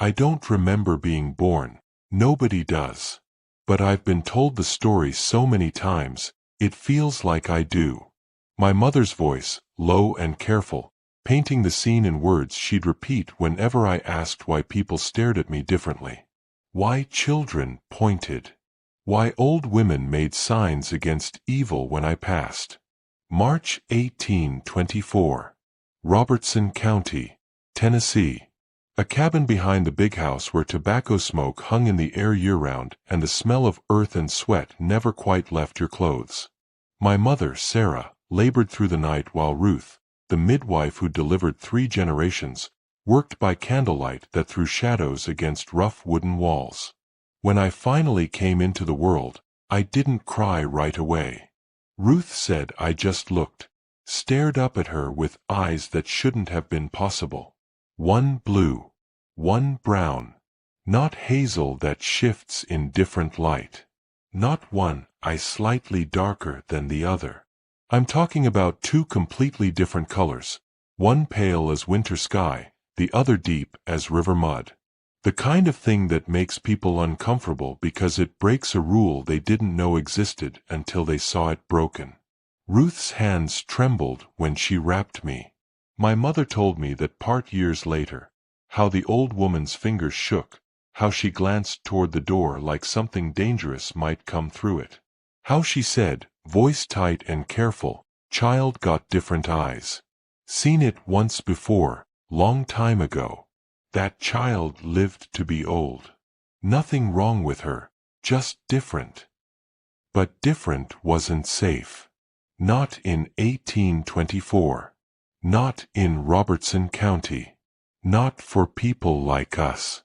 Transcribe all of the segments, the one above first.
I don't remember being born. Nobody does. But I've been told the story so many times, it feels like I do. My mother's voice, low and careful, painting the scene in words she'd repeat whenever I asked why people stared at me differently. Why children pointed. Why old women made signs against evil when I passed. March 1824. Robertson County, Tennessee. A cabin behind the big house where tobacco smoke hung in the air year-round and the smell of earth and sweat never quite left your clothes. My mother, Sarah, labored through the night while Ruth, the midwife who delivered 3 generations, worked by candlelight that threw shadows against rough wooden walls. When I finally came into the world, I didn't cry right away. Ruth said I just looked, stared up at her with eyes that shouldn't have been possible. One blue, one brown. Not hazel that shifts in different light. Not one eye slightly darker than the other. I'm talking about 2 completely different colors, one pale as winter sky, the other deep as river mud. The kind of thing that makes people uncomfortable because it breaks a rule they didn't know existed until they saw it broken. Ruth's hands trembled when she wrapped me. My mother told me that part years later, how the old woman's fingers shook, how she glanced toward the door like something dangerous might come through it. How she said, voice tight and careful, "Child got different eyes. Seen it once before, long time ago. That child lived to be old. Nothing wrong with her, just different." But different wasn't safe. Not in 1824. Not in Robertson County. Not for people like us.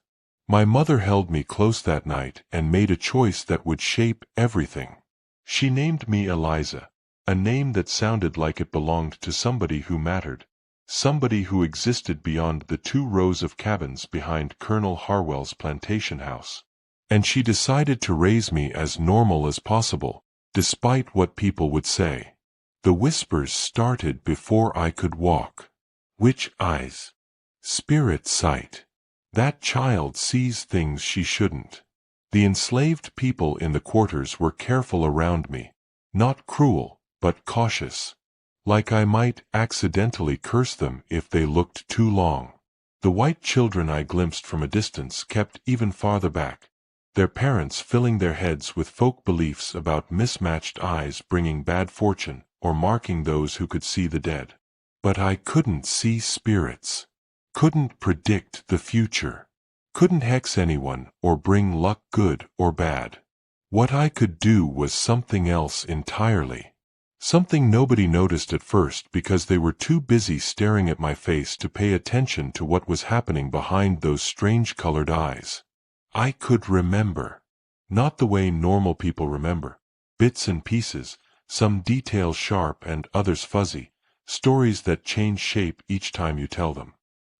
My mother held me close that night and made a choice that would shape everything. She named me Eliza, a name that sounded like it belonged to somebody who mattered, somebody who existed beyond the 2 rows of cabins behind Colonel Harwell's plantation house. And she decided to raise me as normal as possible, despite what people would say. The whispers started before I could walk. Which eyes? Spirit sight. That child sees things she shouldn't. The enslaved people in the quarters were careful around me, not cruel, but cautious. Like I might accidentally curse them if they looked too long. The white children I glimpsed from a distance kept even farther back, their parents filling their heads with folk beliefs about mismatched eyes bringing bad fortune or marking those who could see the dead. But I couldn't see spirits. Couldn't predict the future. Couldn't hex anyone or bring luck good or bad. What I could do was something else entirely. Something nobody noticed at first because they were too busy staring at my face to pay attention to what was happening behind those strange colored eyes. I could remember. Not the way normal people remember. Bits and pieces, some details sharp and others fuzzy, stories that change shape each time you tell them.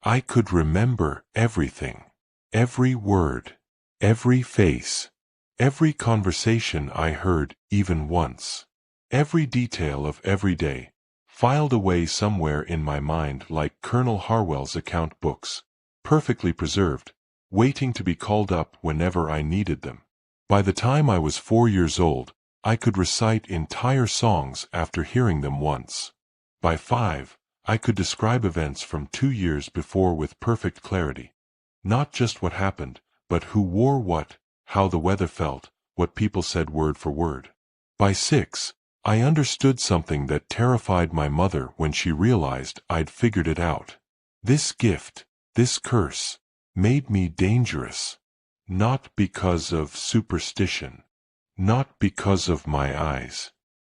I could remember everything. Every word. Every face. Every conversation I heard even once. Every detail of every day, filed away somewhere in my mind like Colonel Harwell's account books, perfectly preserved, waiting to be called up whenever I needed them. By the time I was 4 years old, I could recite entire songs after hearing them once. By 5, I could describe events from 2 years before with perfect clarity. Not just what happened, but who wore what, how the weather felt, what people said word for word. By 6, I understood something that terrified my mother when she realized I'd figured it out. This gift, this curse, made me dangerous. Not because of superstition. Not because of my eyes.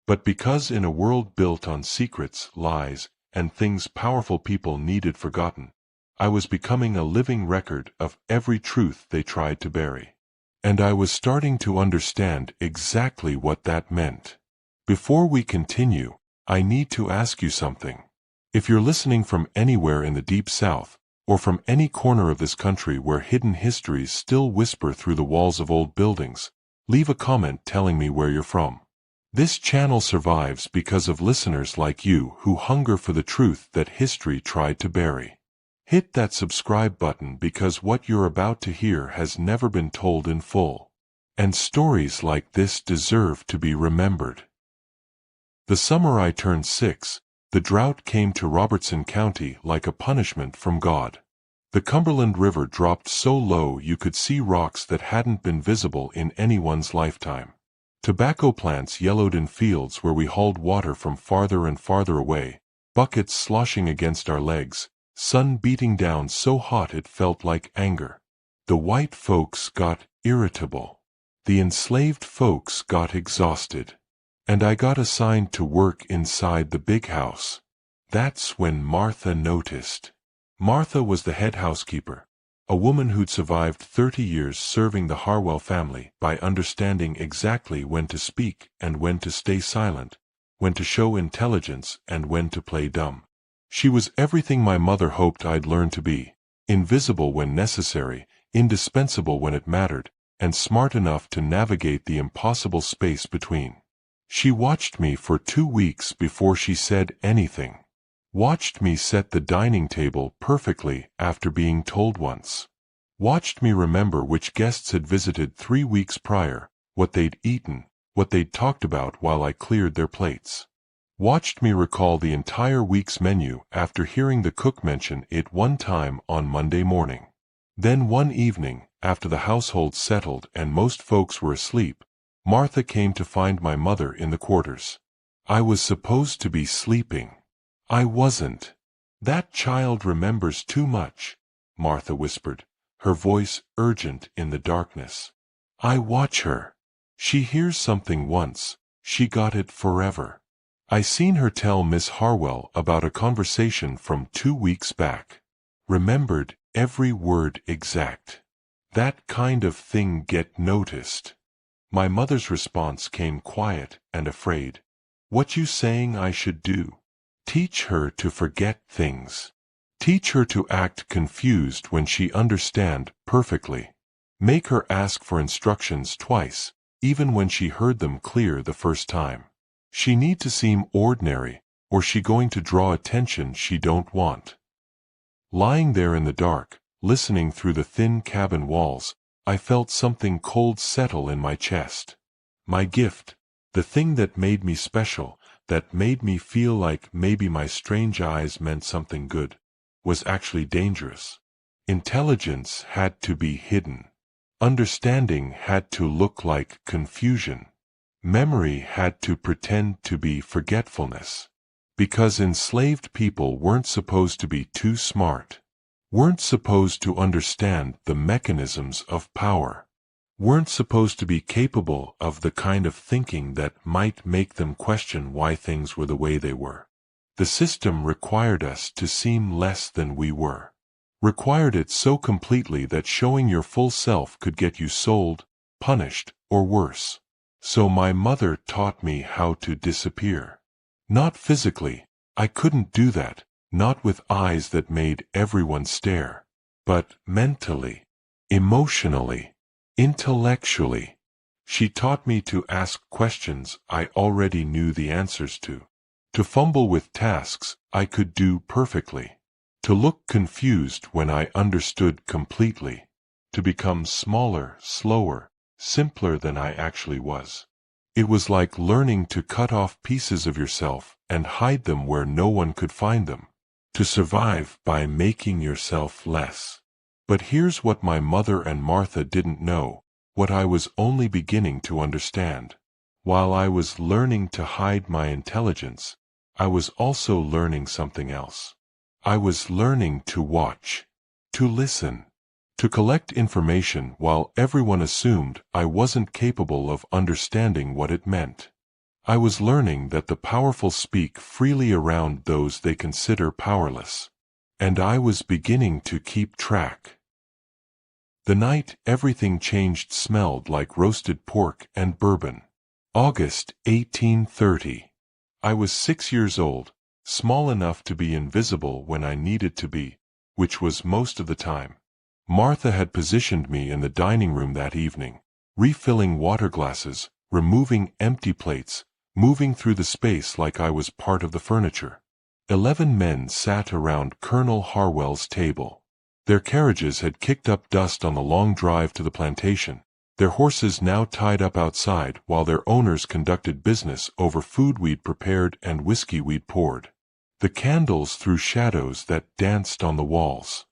But because in a world built on secrets, lies, and things powerful people needed forgotten, I was becoming a living record of every truth they tried to bury. And I was starting to understand exactly what that meant. Before we continue, I need to ask you something. If you're listening from anywhere in the Deep South, or from any corner of this country where hidden histories still whisper through the walls of old buildings, leave a comment telling me where you're from. This channel survives because of listeners like you who hunger for the truth that history tried to bury. Hit that subscribe button because what you're about to hear has never been told in full. And stories like this deserve to be remembered. The summer I turned 6, the drought came to Robertson County like a punishment from God. The Cumberland River dropped so low you could see rocks that hadn't been visible in anyone's lifetime. Tobacco plants yellowed in fields where we hauled water from farther and farther away, buckets sloshing against our legs, sun beating down so hot it felt like anger. The white folks got irritable. The enslaved folks got exhausted. And I got assigned to work inside the big house. That's when Martha noticed. Martha was the head housekeeper, a woman who'd survived 30 years serving the Harwell family by understanding exactly when to speak and when to stay silent, when to show intelligence and when to play dumb. She was everything my mother hoped I'd learn to be, invisible when necessary, indispensable when it mattered, and smart enough to navigate the impossible space between. She watched me for 2 weeks before she said anything. Watched me set the dining table perfectly after being told once. Watched me remember which guests had visited 3 weeks prior, what they'd eaten, what they'd talked about while I cleared their plates. Watched me recall the entire week's menu after hearing the cook mention it one time on Monday morning. Then one evening, after the household settled and most folks were asleep, Martha came to find my mother in the quarters. I was supposed to be sleeping. I wasn't. That child remembers too much, Martha whispered, her voice urgent in the darkness. I watch her. She hears something once, she got it forever. I seen her tell Miss Harwell about a conversation from 2 weeks back. Remembered every word exact. That kind of thing get noticed. My mother's response came quiet and afraid. What you saying I should do? Teach her to forget things. Teach her to act confused when she understand perfectly. Make her ask for instructions twice, even when she heard them clear the first time. She need to seem ordinary, or she going to draw attention she don't want. Lying there in the dark, listening through the thin cabin walls, I felt something cold settle in my chest. My gift, the thing that made me special, that made me feel like maybe my strange eyes meant something good, was actually dangerous. Intelligence had to be hidden. Understanding had to look like confusion. Memory had to pretend to be forgetfulness. Because enslaved people weren't supposed to be too smart. Weren't supposed to understand the mechanisms of power. Weren't supposed to be capable of the kind of thinking that might make them question why things were the way they were. The system required us to seem less than we were. Required it so completely that showing your full self could get you sold, punished, or worse. So my mother taught me how to disappear. Not physically, I couldn't do that, not with eyes that made everyone stare. But mentally, emotionally, intellectually. She taught me to ask questions I already knew the answers to fumble with tasks I could do perfectly, to look confused when I understood completely, to become smaller, slower, simpler than I actually was. It was like learning to cut off pieces of yourself and hide them where no one could find them, to survive by making yourself less. But here's what my mother and Martha didn't know, what I was only beginning to understand. While I was learning to hide my intelligence, I was also learning something else. I was learning to watch, to listen, to collect information while everyone assumed I wasn't capable of understanding what it meant. I was learning that the powerful speak freely around those they consider powerless. And I was beginning to keep track. The night everything changed smelled like roasted pork and bourbon. August 1830. I was 6 years old, small enough to be invisible when I needed to be, which was most of the time. Martha had positioned me in the dining room that evening, refilling water glasses, removing empty plates, moving through the space like I was part of the furniture. 11 men sat around Colonel Harwell's table. Their carriages had kicked up dust on the long drive to the plantation, their horses now tied up outside while their owners conducted business over food we'd prepared and whiskey we'd poured. The candles threw shadows that danced on the walls.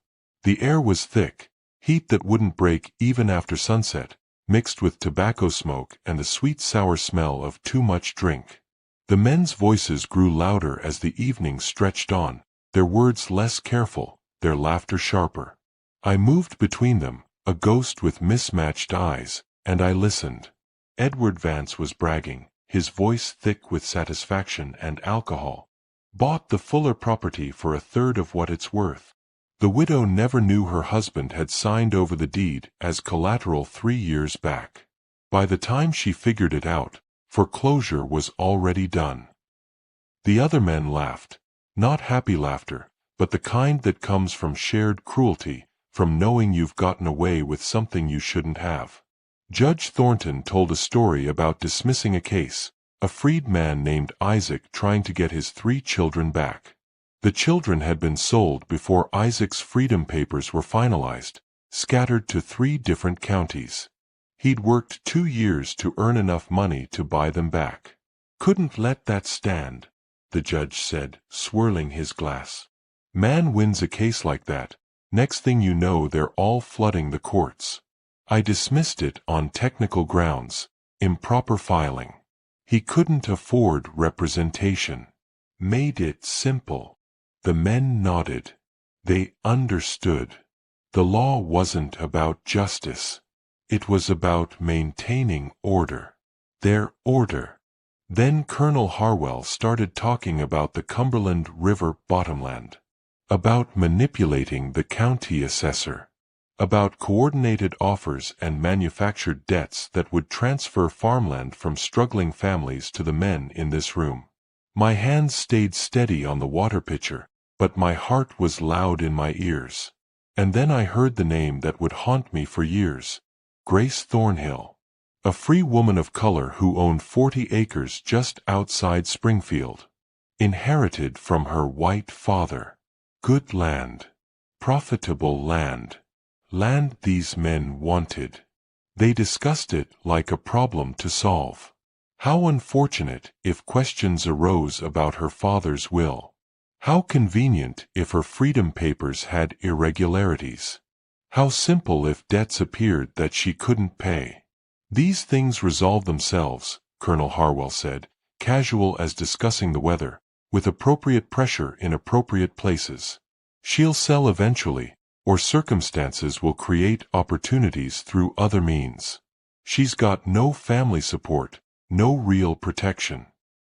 The air was thick, heat that wouldn't break even after sunset, mixed with tobacco smoke and the sweet sour smell of too much drink. The men's voices grew louder as the evening stretched on, their words less careful, their laughter sharper. I moved between them, a ghost with mismatched eyes, and I listened. Edward Vance was bragging, his voice thick with satisfaction and alcohol. Bought the Fuller property for 1/3 of what it's worth. The widow never knew her husband had signed over the deed as collateral 3 years back. By the time she figured it out, foreclosure was already done. The other men laughed, not happy laughter, but the kind that comes from shared cruelty, from knowing you've gotten away with something you shouldn't have. Judge Thornton told a story about dismissing a case, a freed man named Isaac trying to get his 3 children back. The children had been sold before Isaac's freedom papers were finalized, scattered to 3 different counties. He'd worked 2 years to earn enough money to buy them back. Couldn't let that stand, the judge said, swirling his glass. Man wins a case like that, next thing you know they're all flooding the courts. I dismissed it on technical grounds, improper filing. He couldn't afford representation. Made it simple. The men nodded. They understood. The law wasn't about justice. It was about maintaining order. Their order. Then Colonel Harwell started talking about the Cumberland River bottomland. About manipulating the county assessor. About coordinated offers and manufactured debts that would transfer farmland from struggling families to the men in this room. My hands stayed steady on the water pitcher, but my heart was loud in my ears. And then I heard the name that would haunt me for years. Grace Thornhill. A free woman of color who owned 40 acres just outside Springfield. Inherited from her white father. Good land. Profitable land. Land these men wanted. They discussed it like a problem to solve. How unfortunate if questions arose about her father's will. How convenient if her freedom papers had irregularities. How simple if debts appeared that she couldn't pay. These things resolve themselves, Colonel Harwell said, casual as discussing the weather, with appropriate pressure in appropriate places. She'll sell eventually, or circumstances will create opportunities through other means. She's got no family support, no real protection.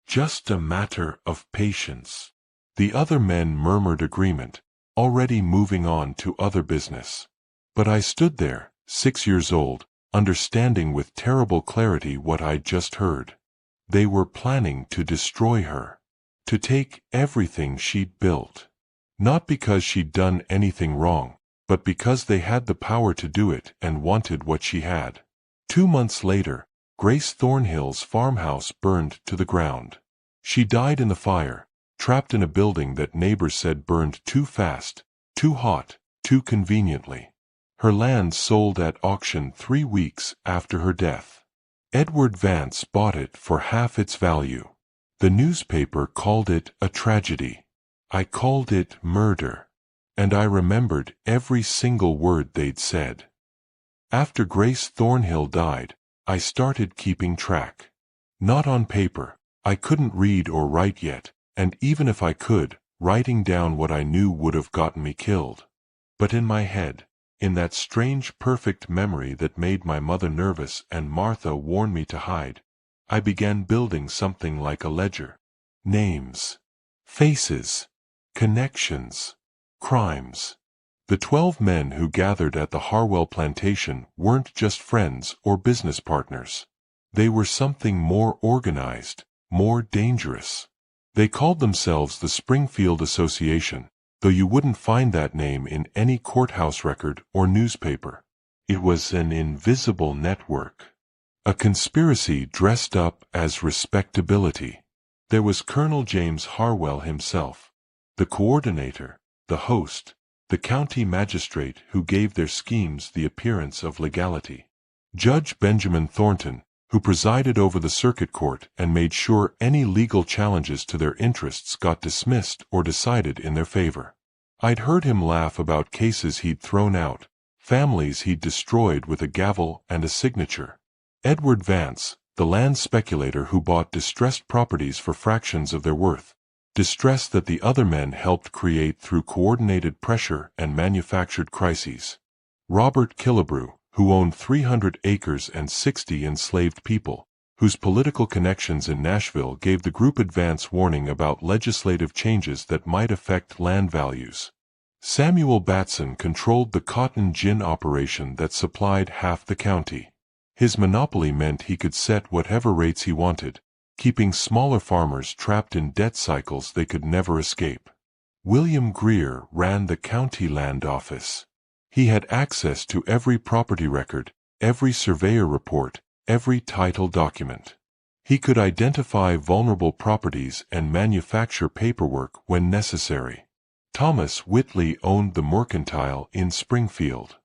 Just a matter of patience. The other men murmured agreement, already moving on to other business. But I stood there, 6 years old, understanding with terrible clarity what I'd just heard. They were planning to destroy her. To take everything she'd built. Not because she'd done anything wrong, but because they had the power to do it and wanted what she had. 2 months later, Grace Thornhill's farmhouse burned to the ground. She died in the fire, trapped in a building that neighbors said burned too fast, too hot, too conveniently. Her land sold at auction 3 weeks after her death. Edward Vance bought it for half its value. The newspaper called it a tragedy. I called it murder. And I remembered every single word they'd said. After Grace Thornhill died, I started keeping track. Not on paper. I couldn't read or write yet, and even if I could, writing down what I knew would have gotten me killed. But in my head, in that strange perfect memory that made my mother nervous and Martha warned me to hide, I began building something like a ledger. Names. Faces. Connections. Crimes. The 12 men who gathered at the Harwell plantation weren't just friends or business partners. They were something more organized, more dangerous. They called themselves the Springfield Association, though you wouldn't find that name in any courthouse record or newspaper. It was an invisible network. A conspiracy dressed up as respectability. There was Colonel James Harwell himself, the coordinator, the host, the county magistrate who gave their schemes the appearance of legality. Judge Benjamin Thornton, who presided over the circuit court and made sure any legal challenges to their interests got dismissed or decided in their favor. I'd heard him laugh about cases he'd thrown out, families he'd destroyed with a gavel and a signature. Edward Vance, the land speculator who bought distressed properties for fractions of their worth, distress that the other men helped create through coordinated pressure and manufactured crises. Robert Killebrew, who owned 300 acres and 60 enslaved people, whose political connections in Nashville gave the group advance warning about legislative changes that might affect land values. Samuel Batson controlled the cotton gin operation that supplied half the county. His monopoly meant he could set whatever rates he wanted, keeping smaller farmers trapped in debt cycles they could never escape. William Greer ran the county land office. He had access to every property record, every surveyor report, every title document. He could identify vulnerable properties and manufacture paperwork when necessary. Thomas Whitley owned the Mercantile in Springfield.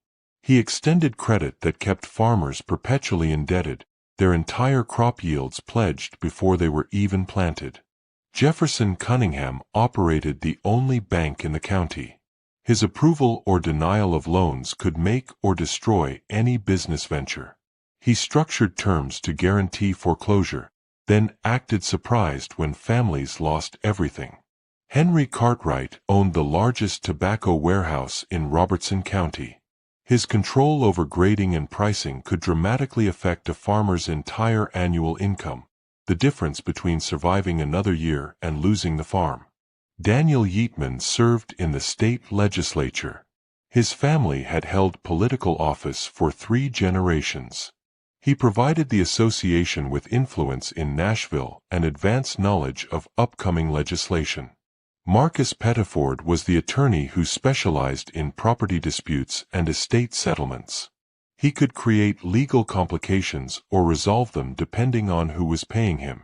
He extended credit that kept farmers perpetually indebted, their entire crop yields pledged before they were even planted. Jefferson Cunningham operated the only bank in the county. His approval or denial of loans could make or destroy any business venture. He structured terms to guarantee foreclosure, then acted surprised when families lost everything. Henry Cartwright owned the largest tobacco warehouse in Robertson County. His control over grading and pricing could dramatically affect a farmer's entire annual income, the difference between surviving another year and losing the farm. Daniel Yeatman served in the state legislature. His family had held political office for 3 generations. He provided the association with influence in Nashville and advanced knowledge of upcoming legislation. Marcus Pettiford was the attorney who specialized in property disputes and estate settlements. He could create legal complications or resolve them depending on who was paying him.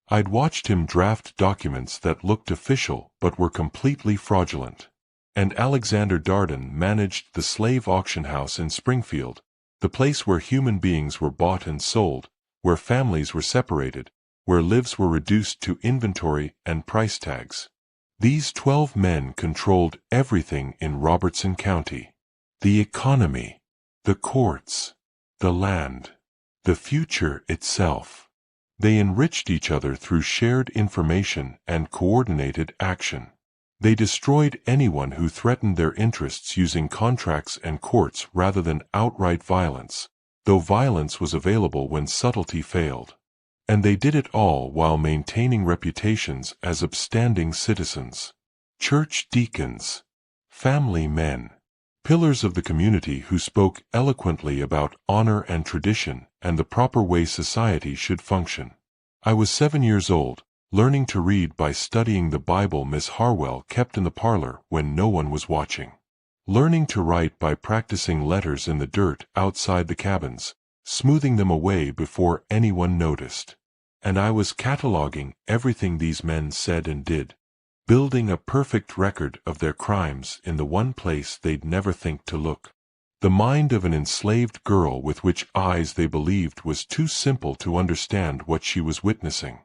I'd watched him draft documents that looked official but were completely fraudulent. And Alexander Darden managed the slave auction house in Springfield, the place where human beings were bought and sold, where families were separated, where lives were reduced to inventory and price tags. These 12 men controlled everything in Robertson County. The economy, the courts, the land, the future itself. They enriched each other through shared information and coordinated action. They destroyed anyone who threatened their interests using contracts and courts rather than outright violence, though violence was available when subtlety failed. And they did it all while maintaining reputations as upstanding citizens. Church deacons, family men, pillars of the community who spoke eloquently about honor and tradition and the proper way society should function. I was 7 years old, learning to read by studying the Bible Miss Harwell kept in the parlor when no one was watching. Learning to write by practicing letters in the dirt outside the cabins, smoothing them away before anyone noticed. And I was cataloging everything these men said and did, building a perfect record of their crimes in the one place they'd never think to look. The mind of an enslaved girl with which eyes they believed was too simple to understand what she was witnessing.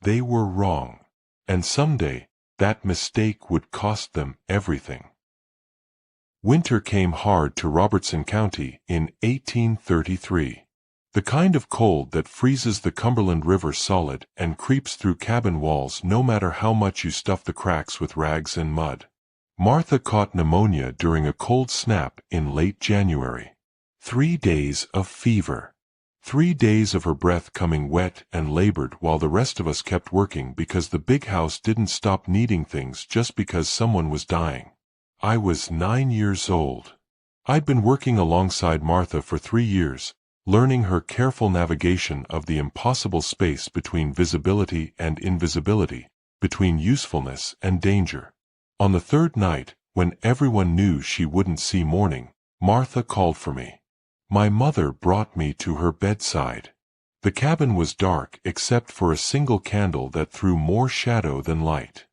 They were wrong, and someday that mistake would cost them everything. Winter came hard to Robertson County in 1833. The kind of cold that freezes the Cumberland River solid and creeps through cabin walls no matter how much you stuff the cracks with rags and mud. Martha caught pneumonia during a cold snap in late January. 3 days of fever. 3 days of her breath coming wet and labored while the rest of us kept working because the big house didn't stop needing things just because someone was dying. I was 9 years old. I'd been working alongside Martha for 3 years, learning her careful navigation of the impossible space between visibility and invisibility, between usefulness and danger. On the 3rd night, when everyone knew she wouldn't see morning, Martha called for me. My mother brought me to her bedside. The cabin was dark except for a single candle that threw more shadow than light.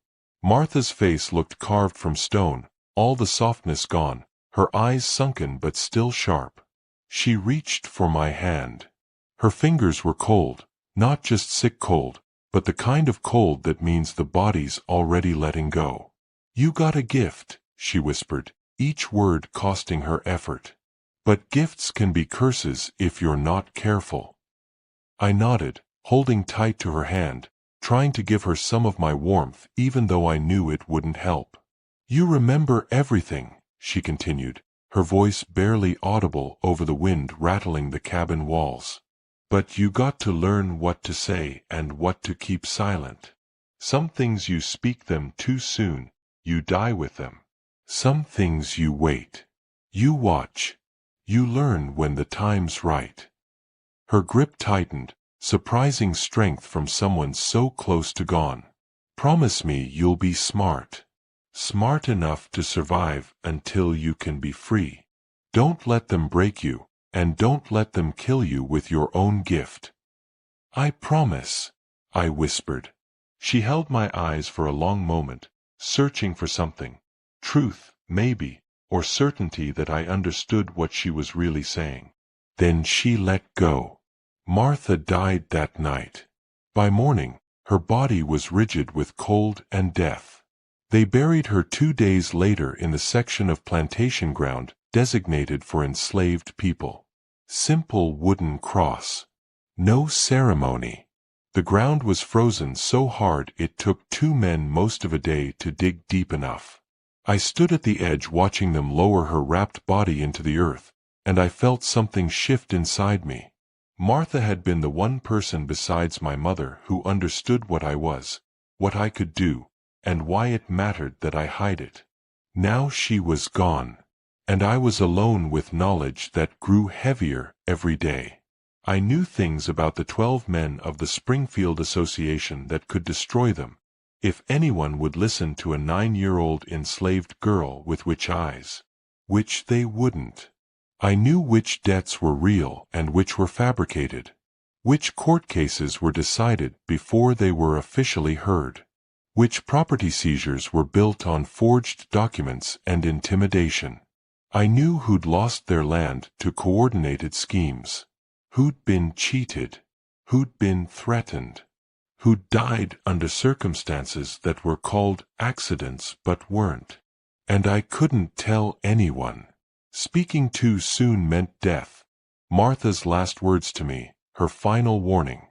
Martha's face looked carved from stone, all the softness gone, her eyes sunken but still sharp. She reached for my hand. Her fingers were cold, not just sick cold, but the kind of cold that means the body's already letting go. "You got a gift," she whispered, each word costing her effort. "But gifts can be curses if you're not careful." I nodded, holding tight to her hand, trying to give her some of my warmth even though I knew it wouldn't help. "You remember everything," she continued, her voice barely audible over the wind rattling the cabin walls. "But you got to learn what to say and what to keep silent. Some things you speak them too soon, you die with them. Some things you wait. You watch. You learn when the time's right." Her grip tightened, surprising strength from someone so close to gone. "Promise me you'll be smart. Smart enough to survive until you can be free. Don't let them break you, and don't let them kill you with your own gift." "I promise," I whispered. She held my eyes for a long moment, searching for something. Truth, maybe, or certainty that I understood what she was really saying. Then she let go. Martha died that night. By morning, her body was rigid with cold and death. They buried her 2 days later in the section of plantation ground designated for enslaved people. Simple wooden cross. No ceremony. The ground was frozen so hard it took 2 men most of a day to dig deep enough. I stood at the edge watching them lower her wrapped body into the earth, and I felt something shift inside me. Martha had been the one person besides my mother who understood what I was, what I could do, and why it mattered that I hide it. Now she was gone, and I was alone with knowledge that grew heavier every day. I knew things about the 12 men of the Springfield Association that could destroy them, if anyone would listen to a 9-year-old enslaved girl with witch eyes. Which they wouldn't. I knew which debts were real and which were fabricated. Which court cases were decided before they were officially heard. Which property seizures were built on forged documents and intimidation. I knew who'd lost their land to coordinated schemes. Who'd been cheated. Who'd been threatened. Who'd died under circumstances that were called accidents but weren't. And I couldn't tell anyone. Speaking too soon meant death. Martha's last words to me, her final warning.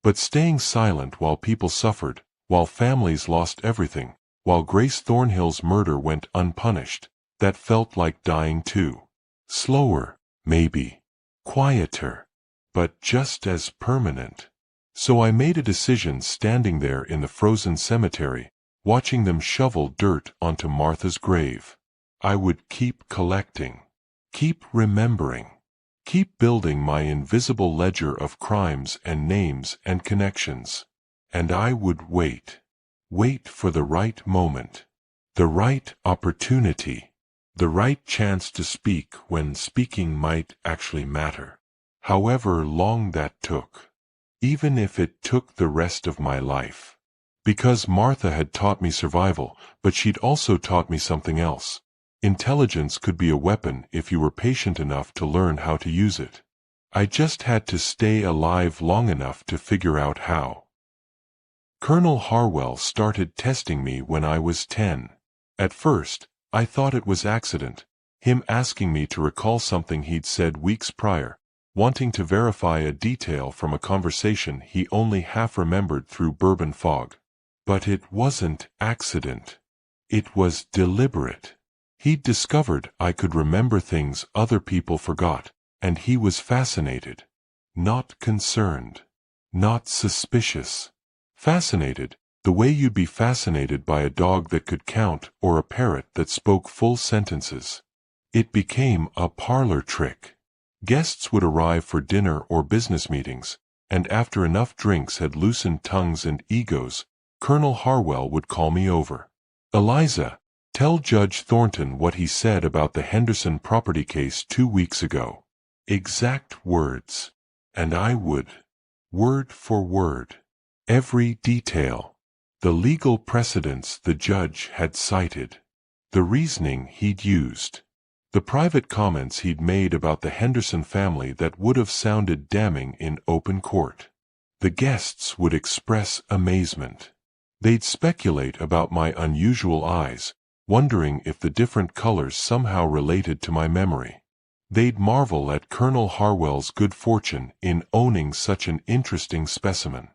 But staying silent while people suffered, while families lost everything, while Grace Thornhill's murder went unpunished, that felt like dying too. Slower, maybe. Quieter. But just as permanent. So I made a decision standing there in the frozen cemetery, watching them shovel dirt onto Martha's grave. I would keep collecting. Keep remembering. Keep building my invisible ledger of crimes and names and connections. And I would wait. Wait for the right moment. The right opportunity. The right chance to speak when speaking might actually matter. However long that took. Even if it took the rest of my life. Because Martha had taught me survival, but she'd also taught me something else. Intelligence could be a weapon if you were patient enough to learn how to use it. I just had to stay alive long enough to figure out how. Colonel Harwell started testing me when I was 10. At first, I thought it was accident, him asking me to recall something he'd said weeks prior, wanting to verify a detail from a conversation he only half remembered through bourbon fog. But it wasn't accident. It was deliberate. He'd discovered I could remember things other people forgot, and he was fascinated. Not concerned. Not suspicious. Fascinated, the way you'd be fascinated by a dog that could count or a parrot that spoke full sentences. It became a parlor trick. Guests would arrive for dinner or business meetings, and after enough drinks had loosened tongues and egos, Colonel Harwell would call me over. "Eliza, tell Judge Thornton what he said about the Henderson property case 2 weeks ago." Exact words. And I would. Word for word. Every detail. the legal precedents the judge had cited, the reasoning he'd used, the private comments he'd made about the Henderson family that would have sounded damning in open court. The guests would express amazement. They'd speculate about my unusual eyes, wondering if the different colors somehow related to my memory. They'd marvel at Colonel Harwell's good fortune in owning such an interesting specimen.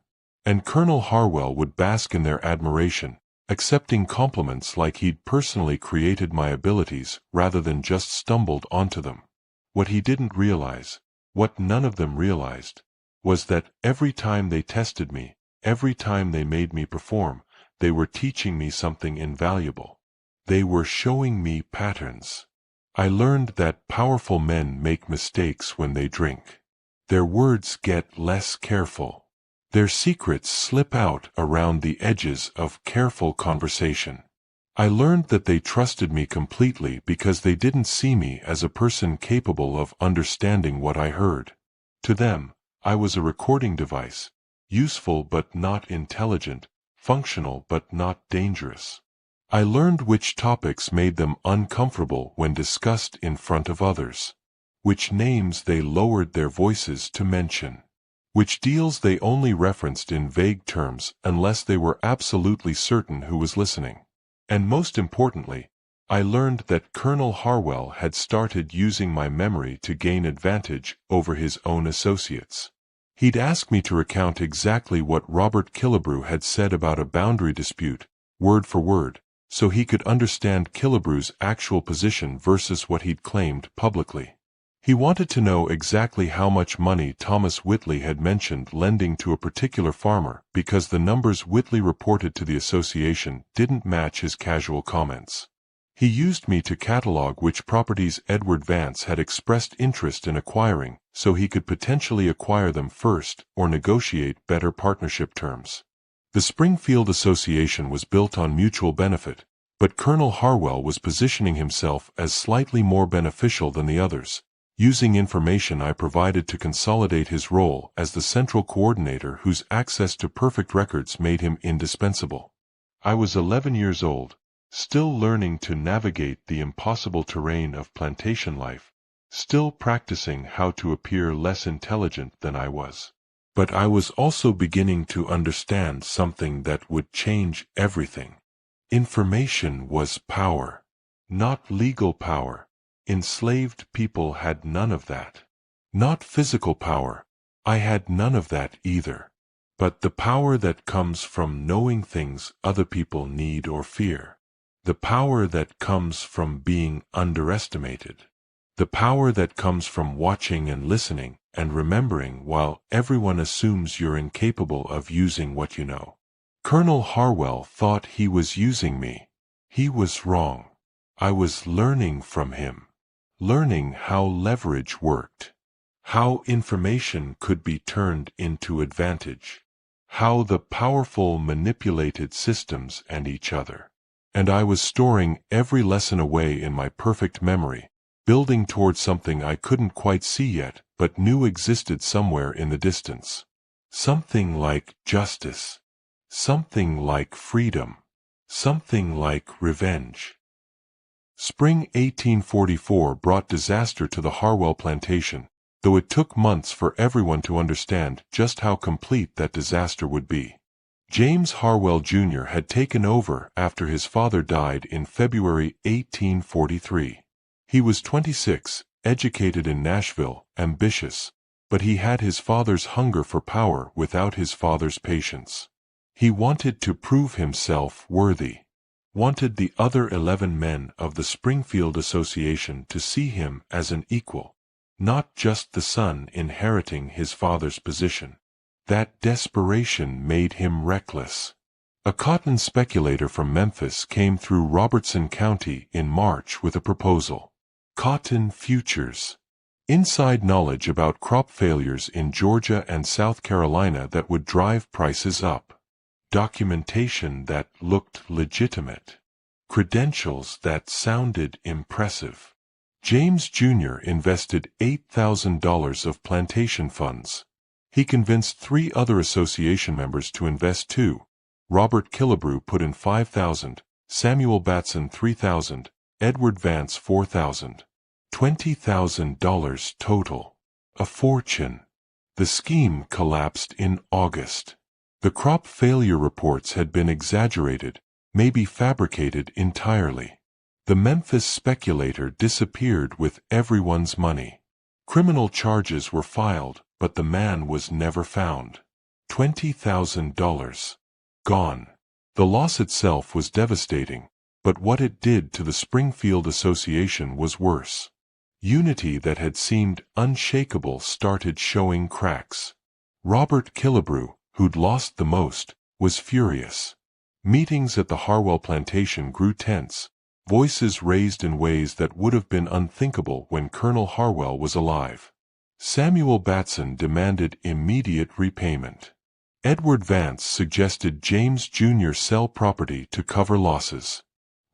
And Colonel Harwell would bask in their admiration, accepting compliments like he'd personally created my abilities rather than just stumbled onto them. What he didn't realize, what none of them realized, was that every time they tested me, every time they made me perform, they were teaching me something invaluable. They were showing me patterns. I learned that powerful men make mistakes when they drink. Their words get less careful. Their secrets slip out around the edges of careful conversation. I learned that they trusted me completely because they didn't see me as a person capable of understanding what I heard. To them, I was a recording device, useful but not intelligent, functional but not dangerous. I learned which topics made them uncomfortable when discussed in front of others, which names they lowered their voices to mention, which deals they only referenced in vague terms unless they were absolutely certain who was listening. And most importantly, I learned that Colonel Harwell had started using my memory to gain advantage over his own associates. He'd ask me to recount exactly what Robert Killebrew had said about a boundary dispute, word for word, so he could understand Killebrew's actual position versus what he'd claimed publicly. He wanted to know exactly how much money Thomas Whitley had mentioned lending to a particular farmer because the numbers Whitley reported to the association didn't match his casual comments. He used me to catalog which properties Edward Vance had expressed interest in acquiring so he could potentially acquire them first or negotiate better partnership terms. The Springfield Association was built on mutual benefit, but Colonel Harwell was positioning himself as slightly more beneficial than the others, using information I provided to consolidate his role as the central coordinator whose access to perfect records made him indispensable. I was 11 years old, still learning to navigate the impossible terrain of plantation life, still practicing how to appear less intelligent than I was. But I was also beginning to understand something that would change everything. Information was power, not legal power. Enslaved people had none of that. Not physical power. I had none of that either. But the power that comes from knowing things other people need or fear. The power that comes from being underestimated. The power that comes from watching and listening and remembering while everyone assumes you're incapable of using what you know. Colonel Harwell thought he was using me. He was wrong. I was learning from him. Learning how leverage worked. How information could be turned into advantage. How the powerful manipulated systems and each other. And I was storing every lesson away in my perfect memory, building towards something I couldn't quite see yet, but knew existed somewhere in the distance. Something like justice. Something like freedom. Something like revenge. Spring 1844 brought disaster to the Harwell plantation, though it took months for everyone to understand just how complete that disaster would be. James Harwell Jr. had taken over after his father died in February 1843. He was 26, educated in Nashville, ambitious, but he had his father's hunger for power without his father's patience. He wanted to prove himself worthy. Wanted the other 11 men of the Springfield Association to see him as an equal, not just the son inheriting his father's position. That desperation made him reckless. A cotton speculator from Memphis came through Robertson County in March with a proposal. Cotton futures. Inside knowledge about crop failures in Georgia and South Carolina that would drive prices up. Documentation that looked legitimate. Credentials that sounded impressive. James Jr. invested $8,000 of plantation funds. He convinced 3 other association members to invest too, Robert Killebrew put in $5,000, Samuel Batson $3,000, Edward Vance $4,000. $20,000 total. A fortune. The scheme collapsed in August. The crop failure reports had been exaggerated, maybe fabricated entirely. The Memphis speculator disappeared with everyone's money. Criminal charges were filed, but the man was never found. $20,000. Gone. The loss itself was devastating, but what it did to the Springfield Association was worse. Unity that had seemed unshakable started showing cracks. Robert Killebrew, who'd lost the most, was furious. Meetings at the Harwell plantation grew tense, voices raised in ways that would have been unthinkable when Colonel Harwell was alive. Samuel Batson demanded immediate repayment. Edward Vance suggested James Jr. sell property to cover losses.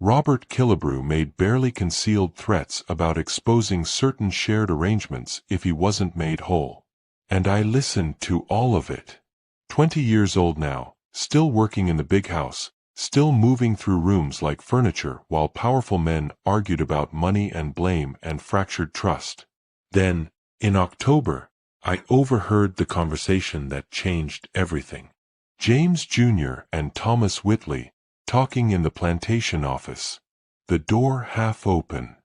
Robert Killebrew made barely concealed threats about exposing certain shared arrangements if he wasn't made whole. And I listened to all of it. 20 years old now, still working in the big house, still moving through rooms like furniture while powerful men argued about money and blame and fractured trust. Then, in October, I overheard the conversation that changed everything. James Jr. and Thomas Whitley, talking in the plantation office. The door half open.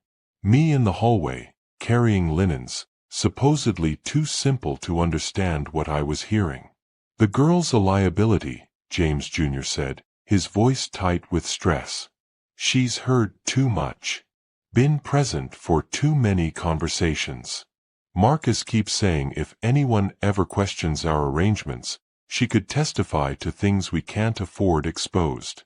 Me in the hallway, carrying linens, supposedly too simple to understand what I was hearing. The girl's a liability, James Jr. said, his voice tight with stress. She's heard too much. Been present for too many conversations. Marcus keeps saying if anyone ever questions our arrangements, she could testify to things we can't afford exposed.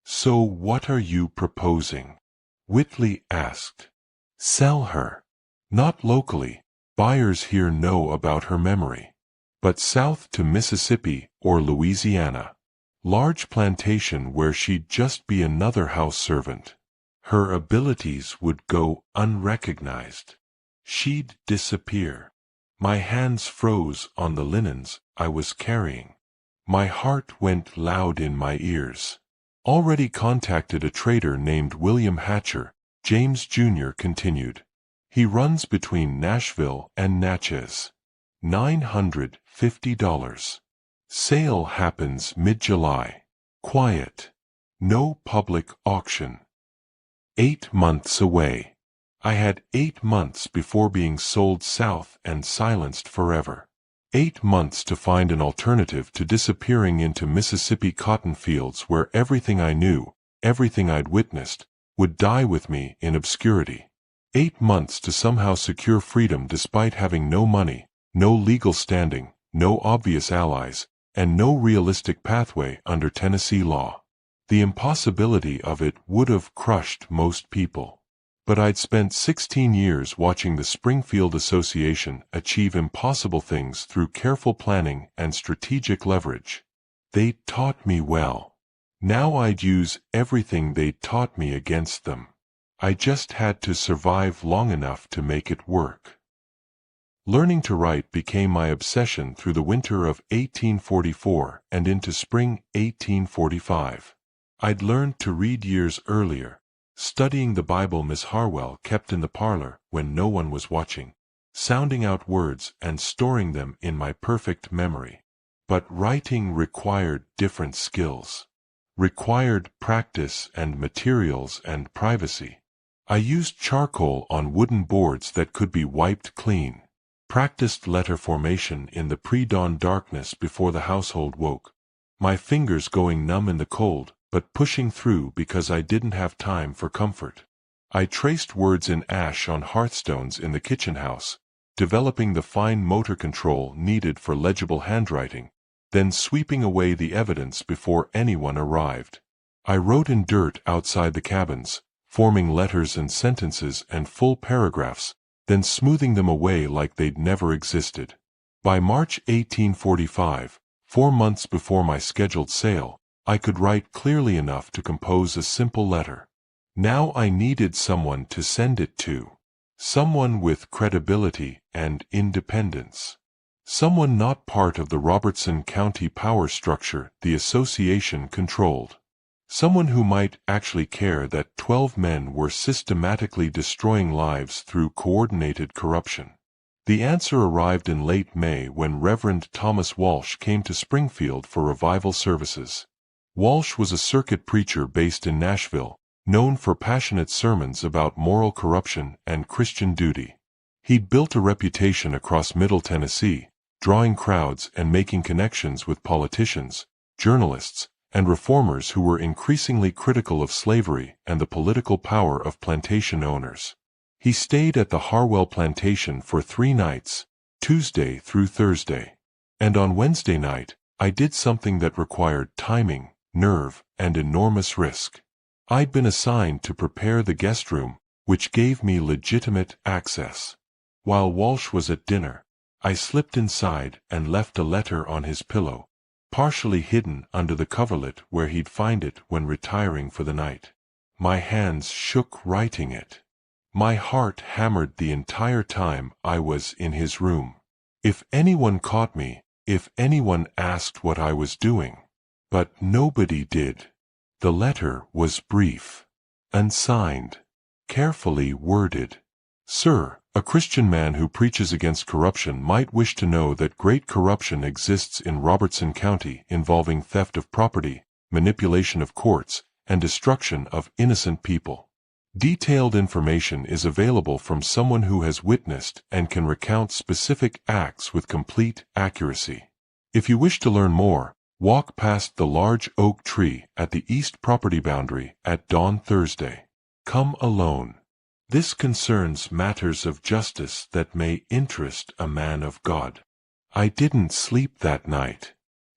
So what are you proposing? Whitley asked. Sell her. Not locally, buyers here know about her memory. But south to Mississippi or Louisiana. Large plantation where she'd just be another house servant. Her abilities would go unrecognized. She'd disappear. My hands froze on the linens I was carrying. My heart went loud in my ears. Already contacted a trader named William Hatcher, James Jr. continued. He runs between Nashville and Natchez. $950. Sale happens mid-July. Quiet. No public auction. 8 months away. I had 8 months before being sold south and silenced forever. 8 months to find an alternative to disappearing into Mississippi cotton fields where everything I knew, everything I'd witnessed, would die with me in obscurity. 8 months to somehow secure freedom despite having no money, no legal standing, no obvious allies, and no realistic pathway under Tennessee law. The impossibility of it would have crushed most people. But I'd spent 16 years watching the Springfield Association achieve impossible things through careful planning and strategic leverage. They taught me well. Now I'd use everything they taught me against them. I just had to survive long enough to make it work. Learning to write became my obsession through the winter of 1844 and into spring 1845. I'd learned to read years earlier, studying the Bible Miss Harwell kept in the parlor when no one was watching, sounding out words and storing them in my perfect memory. But writing required different skills. Required practice and materials and privacy. I used charcoal on wooden boards that could be wiped clean. Practiced letter formation in the pre-dawn darkness before the household woke. My fingers going numb in the cold, but pushing through because I didn't have time for comfort. I traced words in ash on hearthstones in the kitchen house, developing the fine motor control needed for legible handwriting, then sweeping away the evidence before anyone arrived. I wrote in dirt outside the cabins, forming letters and sentences and full paragraphs, then smoothing them away like they'd never existed. By March 1845, 4 months before my scheduled sale, I could write clearly enough to compose a simple letter. Now I needed someone to send it to. Someone with credibility and independence. Someone not part of the Robertson County power structure the association controlled. Someone who might actually care that 12 men were systematically destroying lives through coordinated corruption. The answer arrived in late May when Reverend Thomas Walsh came to Springfield for revival services. Walsh was a circuit preacher based in Nashville, known for passionate sermons about moral corruption and Christian duty. He'd built a reputation across Middle Tennessee, drawing crowds and making connections with politicians, journalists, and reformers who were increasingly critical of slavery and the political power of plantation owners. He stayed at the Harwell Plantation for 3 nights, Tuesday through Thursday. And on Wednesday night, I did something that required timing, nerve, and enormous risk. I'd been assigned to prepare the guest room, which gave me legitimate access. While Walsh was at dinner, I slipped inside and left a letter on his pillow, partially hidden under the coverlet where he'd find it when retiring for the night. My hands shook writing it. My heart hammered the entire time I was in his room. If anyone caught me, if anyone asked what I was doing. But nobody did. The letter was brief, unsigned, carefully worded. Sir, a Christian man who preaches against corruption might wish to know that great corruption exists in Robertson County involving theft of property, manipulation of courts, and destruction of innocent people. Detailed information is available from someone who has witnessed and can recount specific acts with complete accuracy. If you wish to learn more, walk past the large oak tree at the east property boundary at dawn Thursday. Come alone. This concerns matters of justice that may interest a man of God. I didn't sleep that night.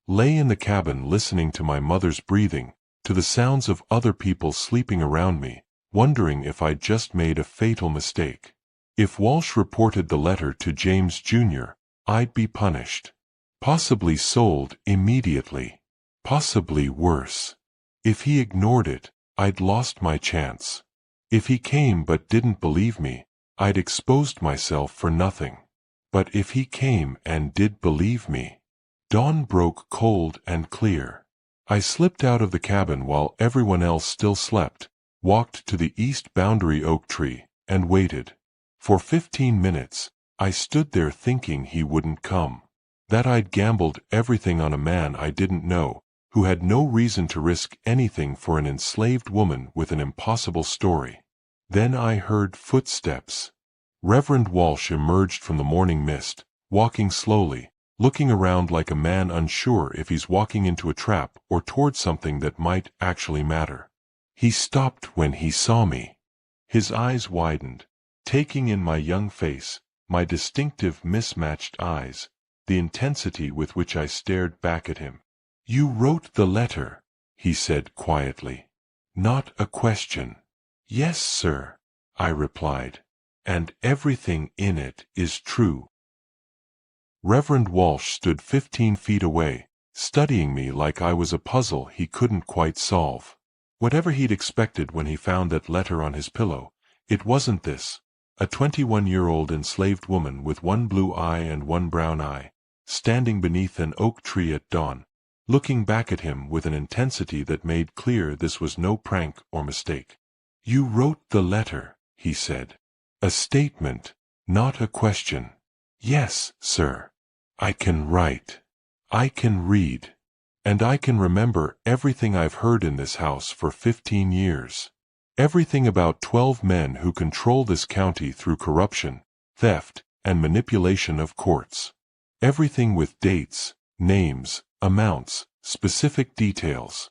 Lay in the cabin listening to my mother's breathing, to the sounds of other people sleeping around me, wondering if I'd just made a fatal mistake. If Walsh reported the letter to James Jr., I'd be punished. Possibly sold immediately. Possibly worse. If he ignored it, I'd lost my chance. If he came but didn't believe me, I'd exposed myself for nothing. But if he came and did believe me. Dawn broke cold and clear. I slipped out of the cabin while everyone else still slept, walked to the east boundary oak tree, and waited. For 15 minutes, I stood there thinking he wouldn't come. That I'd gambled everything on a man I didn't know, who had no reason to risk anything for an enslaved woman with an impossible story. Then I heard footsteps. Reverend Walsh emerged from the morning mist, walking slowly, looking around like a man unsure if he's walking into a trap or toward something that might actually matter. He stopped when he saw me. His eyes widened, taking in my young face, my distinctive mismatched eyes, the intensity with which I stared back at him. "You wrote the letter," he said quietly. "Not a question." "Yes, sir," I replied. "And everything in it is true." Reverend Walsh stood 15 feet away, studying me like I was a puzzle he couldn't quite solve. Whatever he'd expected when he found that letter on his pillow, it wasn't this. A 21-year-old enslaved woman with one blue eye and one brown eye, standing beneath an oak tree at dawn, looking back at him with an intensity that made clear this was no prank or mistake. "You wrote the letter," he said. "A statement, not a question." "Yes, sir. I can write. I can read. And I can remember everything I've heard in this house for 15 years. Everything about 12 men who control this county through corruption, theft, and manipulation of courts. Everything with dates, names, amounts, specific details."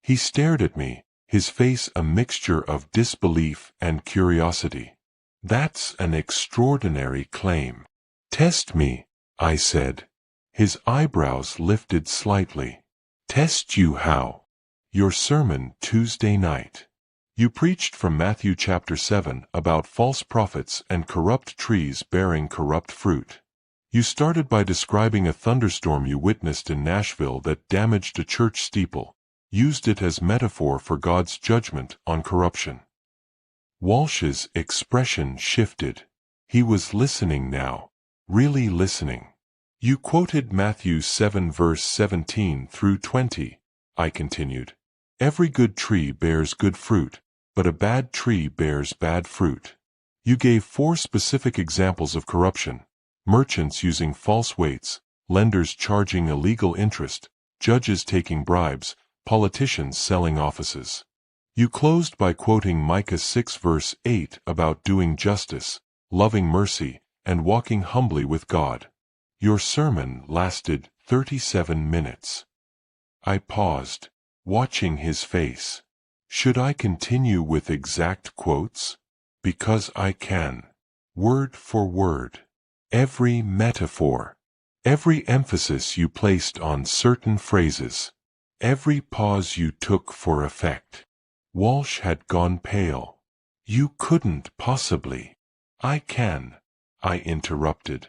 He stared at me, his face a mixture of disbelief and curiosity. "That's an extraordinary claim." "Test me," I said. His eyebrows lifted slightly. "Test you how?" "Your sermon Tuesday night. You preached from Matthew chapter 7 about false prophets and corrupt trees bearing corrupt fruit. You started by describing a thunderstorm you witnessed in Nashville that damaged a church steeple, used it as metaphor for God's judgment on corruption." Walsh's expression shifted. He was listening now, really listening. You quoted Matthew 7 verse 17 through 20, I continued. Every good tree bears good fruit, but a bad tree bears bad fruit. You gave 4 specific examples of corruption: merchants using false weights, lenders charging illegal interest, judges taking bribes, politicians selling offices. You closed by quoting Micah 6 verse 8 about doing justice, loving mercy, and walking humbly with God. Your sermon lasted 37 minutes. I paused, watching his face. Should I continue with exact quotes? Because I can. Word for word. Every metaphor. Every emphasis you placed on certain phrases. Every pause you took for effect. Walsh had gone pale. You couldn't possibly. I can, I interrupted.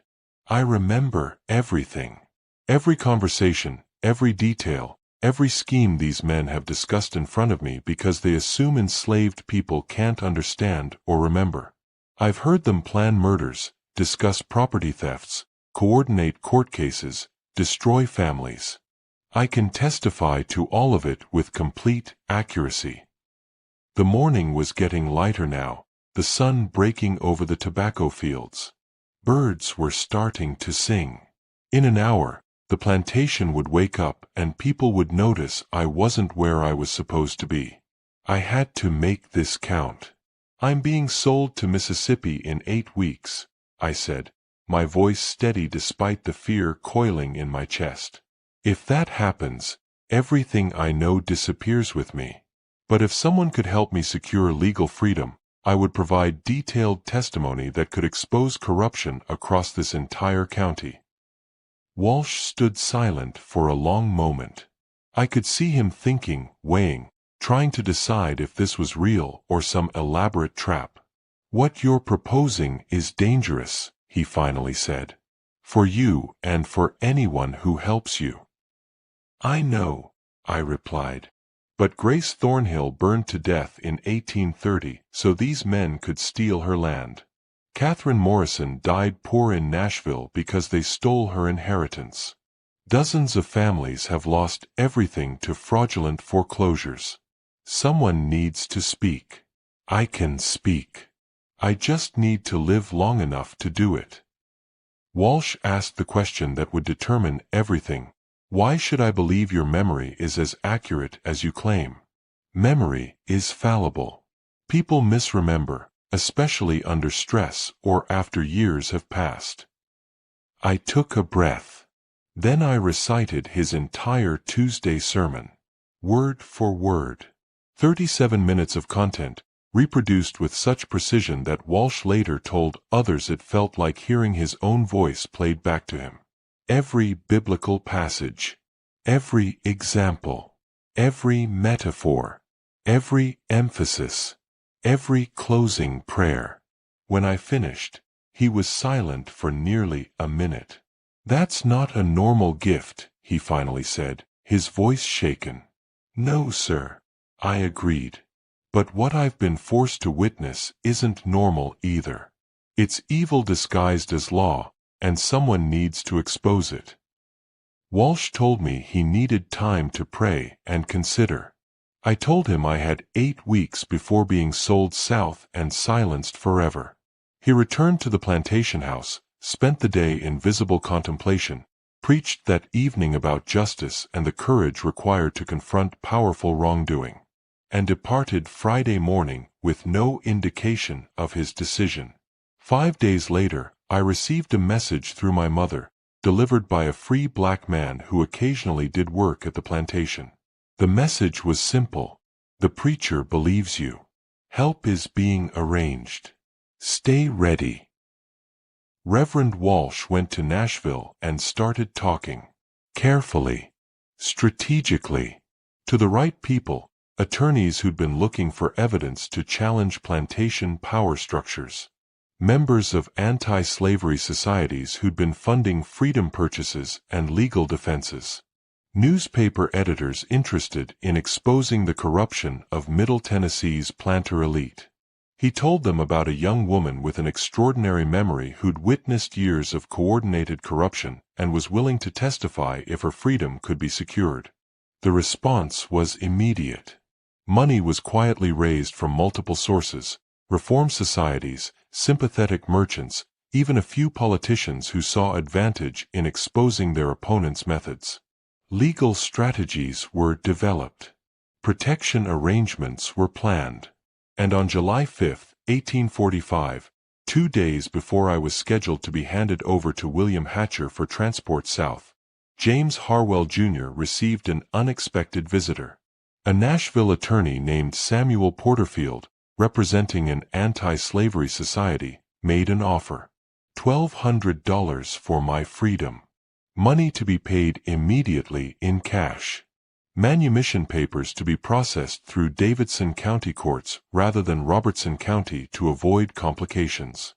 I remember everything. Every conversation, every detail, every scheme these men have discussed in front of me because they assume enslaved people can't understand or remember. I've heard them plan murders, discuss property thefts, coordinate court cases, destroy families. I can testify to all of it with complete accuracy. The morning was getting lighter now, the sun breaking over the tobacco fields. Birds were starting to sing. In an hour, the plantation would wake up and people would notice I wasn't where I was supposed to be. I had to make this count. I'm being sold to Mississippi in 8 weeks, I said, my voice steady despite the fear coiling in my chest. If that happens, everything I know disappears with me. But if someone could help me secure legal freedom, I would provide detailed testimony that could expose corruption across this entire county. Walsh stood silent for a long moment. I could see him thinking, weighing, trying to decide if this was real or some elaborate trap. What you're proposing is dangerous, he finally said. For you and for anyone who helps you. I know, I replied. But Grace Thornhill burned to death in 1830 so these men could steal her land. Catherine Morrison died poor in Nashville because they stole her inheritance. Dozens of families have lost everything to fraudulent foreclosures. Someone needs to speak. I can speak. I just need to live long enough to do it. Walsh asked the question that would determine everything. Why should I believe your memory is as accurate as you claim? Memory is fallible. People misremember, especially under stress or after years have passed. I took a breath. Then I recited his entire Tuesday sermon, word for word. 37 minutes of content, reproduced with such precision that Walsh later told others it felt like hearing his own voice played back to him. Every biblical passage, every example, every metaphor, every emphasis, every closing prayer. When I finished, he was silent for nearly a minute. That's not a normal gift, he finally said, his voice shaken. No, sir, I agreed. But what I've been forced to witness isn't normal either. It's evil disguised as law, and someone needs to expose it. Walsh told me he needed time to pray and consider. I told him I had 8 weeks before being sold south and silenced forever. He returned to the plantation house, spent the day in visible contemplation, preached that evening about justice and the courage required to confront powerful wrongdoing, and departed Friday morning with no indication of his decision. 5 days later, I received a message through my mother, delivered by a free black man who occasionally did work at the plantation. The message was simple. The preacher believes you. Help is being arranged. Stay ready. Reverend Walsh went to Nashville and started talking. Carefully. Strategically. To the right people, attorneys who'd been looking for evidence to challenge plantation power structures. Members of anti-slavery societies who'd been funding freedom purchases and legal defenses. Newspaper editors interested in exposing the corruption of Middle Tennessee's planter elite. He told them about a young woman with an extraordinary memory who'd witnessed years of coordinated corruption and was willing to testify if her freedom could be secured. The response was immediate. Money was quietly raised from multiple sources: reform societies, sympathetic merchants, even a few politicians who saw advantage in exposing their opponents' methods. Legal strategies were developed. Protection arrangements were planned. And on July 5, 1845, 2 days before I was scheduled to be handed over to William Hatcher for transport south, James Harwell Jr. received an unexpected visitor. A Nashville attorney named Samuel Porterfield, representing an anti-slavery society, made an offer. $1,200 for my freedom. Money to be paid immediately in cash. Manumission papers to be processed through Davidson County courts rather than Robertson County to avoid complications.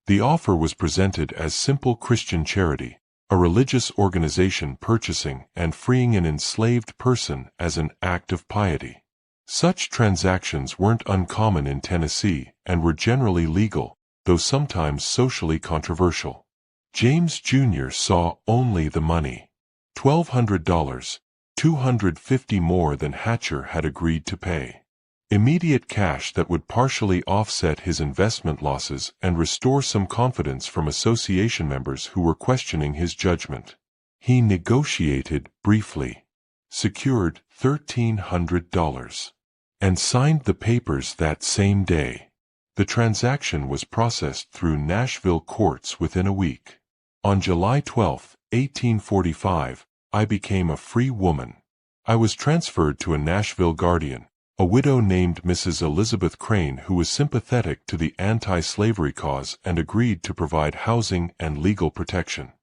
The offer was presented as simple Christian charity, a religious organization purchasing and freeing an enslaved person as an act of piety. Such transactions weren't uncommon in Tennessee and were generally legal, though sometimes socially controversial. James Jr. saw only the money. $1,200, $250 more than Hatcher had agreed to pay. Immediate cash that would partially offset his investment losses and restore some confidence from association members who were questioning his judgment. He negotiated briefly, secured $1,300, and signed the papers that same day. The transaction was processed through Nashville courts within a week. On July 12, 1845, I became a free woman. I was transferred to a Nashville guardian, a widow named Mrs. Elizabeth Crane, who was sympathetic to the anti-slavery cause and agreed to provide housing and legal protection.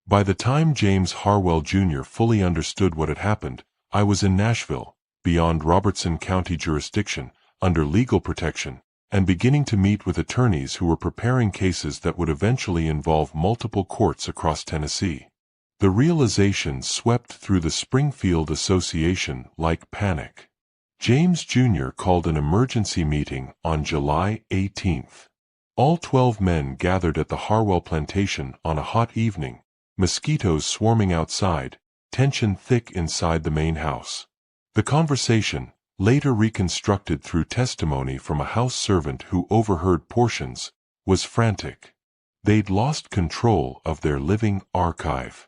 By the time James Harwell Jr. fully understood what had happened, I was in Nashville, beyond Robertson County jurisdiction, under legal protection, and beginning to meet with attorneys who were preparing cases that would eventually involve multiple courts across Tennessee. The realization swept through the Springfield Association like panic. James Jr. called an emergency meeting on July 18th. All 12 men gathered at the Harwell plantation on a hot evening, mosquitoes swarming outside, tension thick inside the main house. The conversation, later reconstructed through testimony from a house servant who overheard portions, was frantic. They'd lost control of their living archive.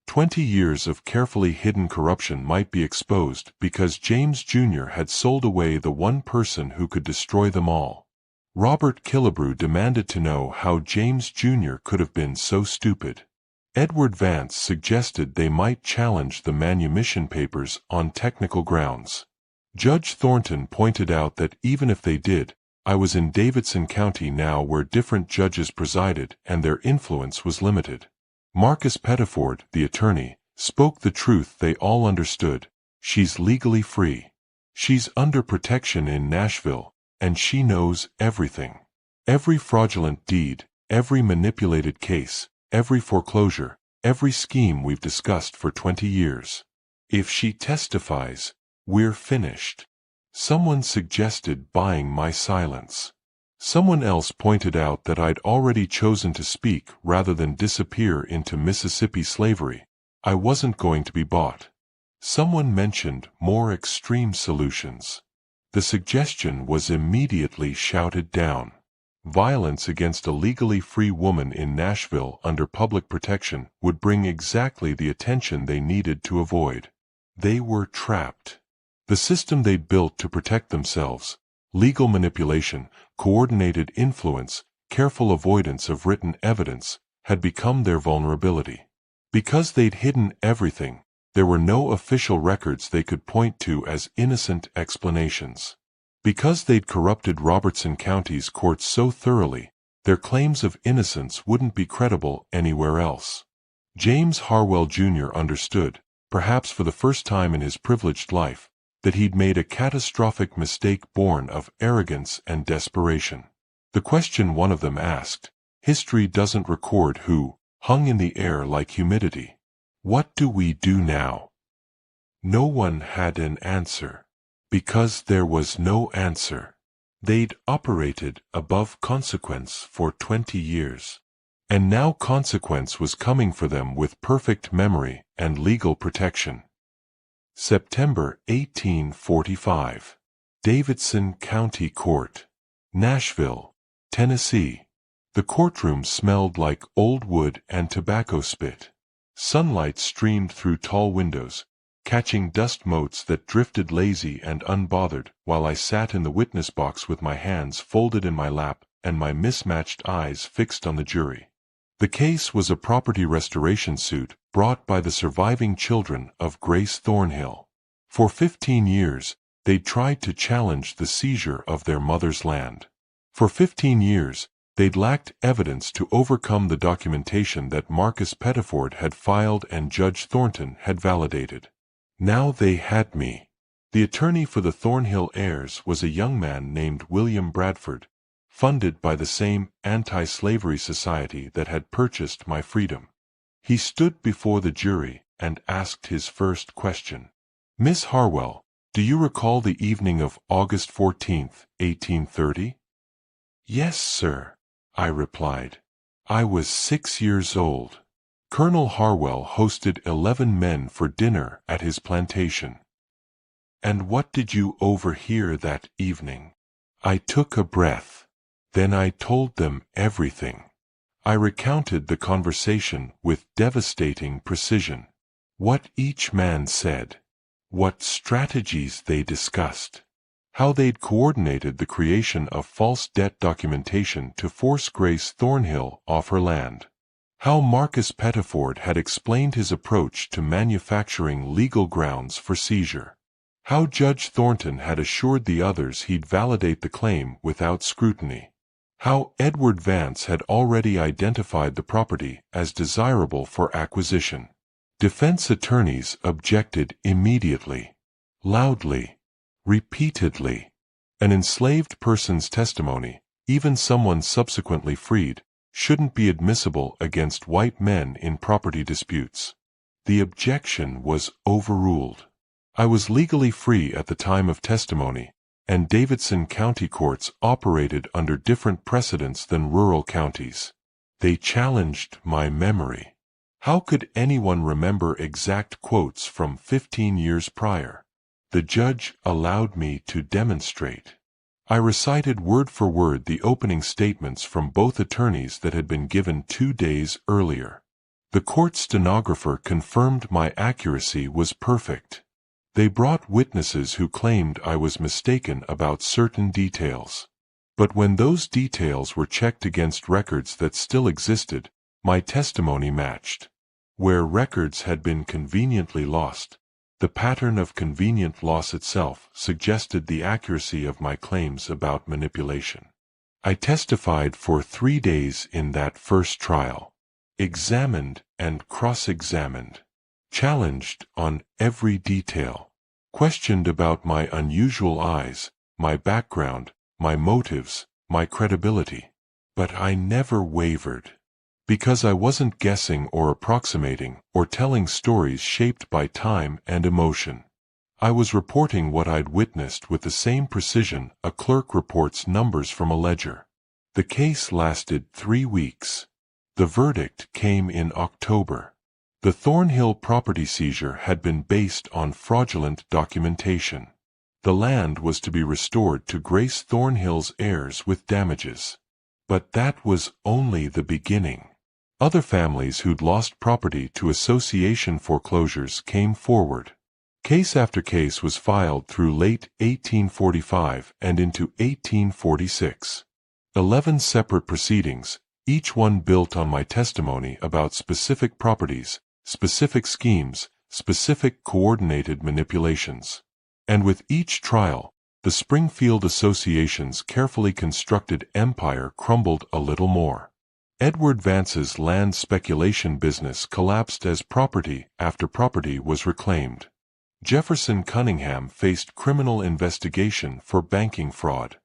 20 years of carefully hidden corruption might be exposed because James Jr. had sold away the one person who could destroy them all. Robert Killebrew demanded to know how James Jr. could have been so stupid. Edward Vance suggested they might challenge the manumission papers on technical grounds. Judge Thornton pointed out that even if they did, I was in Davidson County now where different judges presided and their influence was limited. Marcus Pettiford, the attorney, spoke the truth they all understood. She's legally free. She's under protection in Nashville, and she knows everything. Every fraudulent deed, every manipulated case, every foreclosure, every scheme we've discussed for 20 years. If she testifies, we're finished. Someone suggested buying my silence. Someone else pointed out that I'd already chosen to speak rather than disappear into Mississippi slavery. I wasn't going to be bought. Someone mentioned more extreme solutions. The suggestion was immediately shouted down. Violence against a legally free woman in Nashville under public protection would bring exactly the attention they needed to avoid. They were trapped. The system they'd built to protect themselves, legal manipulation, coordinated influence, careful avoidance of written evidence, had become their vulnerability. Because they'd hidden everything, there were no official records they could point to as innocent explanations. Because they'd corrupted Robertson County's courts so thoroughly, their claims of innocence wouldn't be credible anywhere else. James Harwell Jr. understood, perhaps for the first time in his privileged life, that he'd made a catastrophic mistake born of arrogance and desperation. The question one of them asked, history doesn't record who, hung in the air like humidity. What do we do now? No one had an answer. Because there was no answer. They'd operated above consequence for 20 years. And now consequence was coming for them with perfect memory and legal protection. September 1845. Davidson County Court, Nashville, Tennessee. The courtroom smelled like old wood and tobacco spit. Sunlight streamed through tall windows, catching dust motes that drifted lazy and unbothered while I sat in the witness box with my hands folded in my lap and my mismatched eyes fixed on the jury. The case was a property restoration suit brought by the surviving children of Grace Thornhill. For 15 years, they'd tried to challenge the seizure of their mother's land. For 15 years, they'd lacked evidence to overcome the documentation that Marcus Pettiford had filed and Judge Thornton had validated. Now they had me. The attorney for the Thornhill heirs was a young man named William Bradford, funded by the same anti-slavery society that had purchased my freedom. He stood before the jury and asked his first question. "Miss Harwell, do you recall the evening of August 14, 1830? "Yes, sir," I replied. "I was 6 years old. Colonel Harwell hosted 11 men for dinner at his plantation." "And what did you overhear that evening?" I took a breath. Then I told them everything. I recounted the conversation with devastating precision. What each man said. What strategies they discussed. How they'd coordinated the creation of false debt documentation to force Grace Thornhill off her land. How Marcus Pettiford had explained his approach to manufacturing legal grounds for seizure. How Judge Thornton had assured the others he'd validate the claim without scrutiny. How Edward Vance had already identified the property as desirable for acquisition. Defense attorneys objected immediately, loudly, repeatedly. An enslaved person's testimony, even someone subsequently freed, shouldn't be admissible against white men in property disputes. The objection was overruled. I was legally free at the time of testimony, and Davidson County courts operated under different precedents than rural counties. They challenged my memory. How could anyone remember exact quotes from 15 years prior? The judge allowed me to demonstrate. I recited word for word the opening statements from both attorneys that had been given 2 days earlier. The court stenographer confirmed my accuracy was perfect. They brought witnesses who claimed I was mistaken about certain details. But when those details were checked against records that still existed, my testimony matched. Where records had been conveniently lost, the pattern of convenient loss itself suggested the accuracy of my claims about manipulation. I testified for 3 days in that first trial, examined and cross-examined, challenged on every detail, questioned about my unusual eyes, my background, my motives, my credibility. But I never wavered. Because I wasn't guessing or approximating or telling stories shaped by time and emotion. I was reporting what I'd witnessed with the same precision a clerk reports numbers from a ledger. The case lasted 3 weeks. The verdict came in October. The Thornhill property seizure had been based on fraudulent documentation. The land was to be restored to Grace Thornhill's heirs with damages. But that was only the beginning. Other families who'd lost property to association foreclosures came forward. Case after case was filed through late 1845 and into 1846. 11 separate proceedings, each one built on my testimony about specific properties, specific schemes, specific coordinated manipulations. And with each trial, the Springfield Association's carefully constructed empire crumbled a little more. Edward Vance's land speculation business collapsed as property after property was reclaimed. Jefferson Cunningham faced criminal investigation for banking fraud.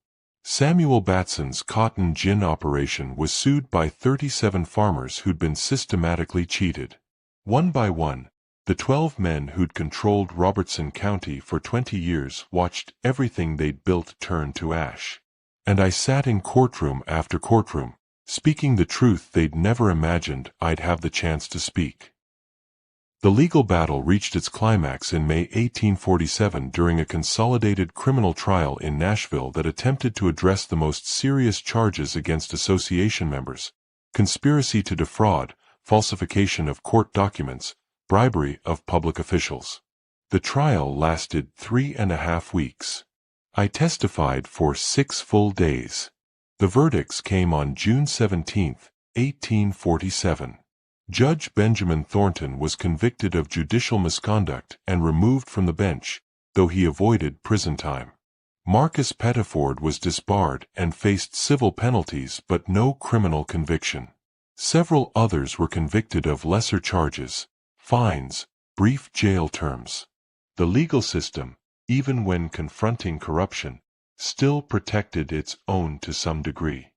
Samuel Batson's cotton gin operation was sued by 37 farmers who'd been systematically cheated. One by one, the 12 men who'd controlled Robertson County for 20 years watched everything they'd built turn to ash. And I sat in courtroom after courtroom, speaking the truth they'd never imagined I'd have the chance to speak. The legal battle reached its climax in May 1847 during a consolidated criminal trial in Nashville that attempted to address the most serious charges against association members: conspiracy to defraud, falsification of court documents, bribery of public officials. The trial lasted 3.5 weeks. I testified for 6 full days. The verdicts came on June 17, 1847. Judge Benjamin Thornton was convicted of judicial misconduct and removed from the bench, though he avoided prison time. Marcus Pettiford was disbarred and faced civil penalties but no criminal conviction. Several others were convicted of lesser charges, fines, brief jail terms. The legal system, even when confronting corruption, still protected its own to some degree.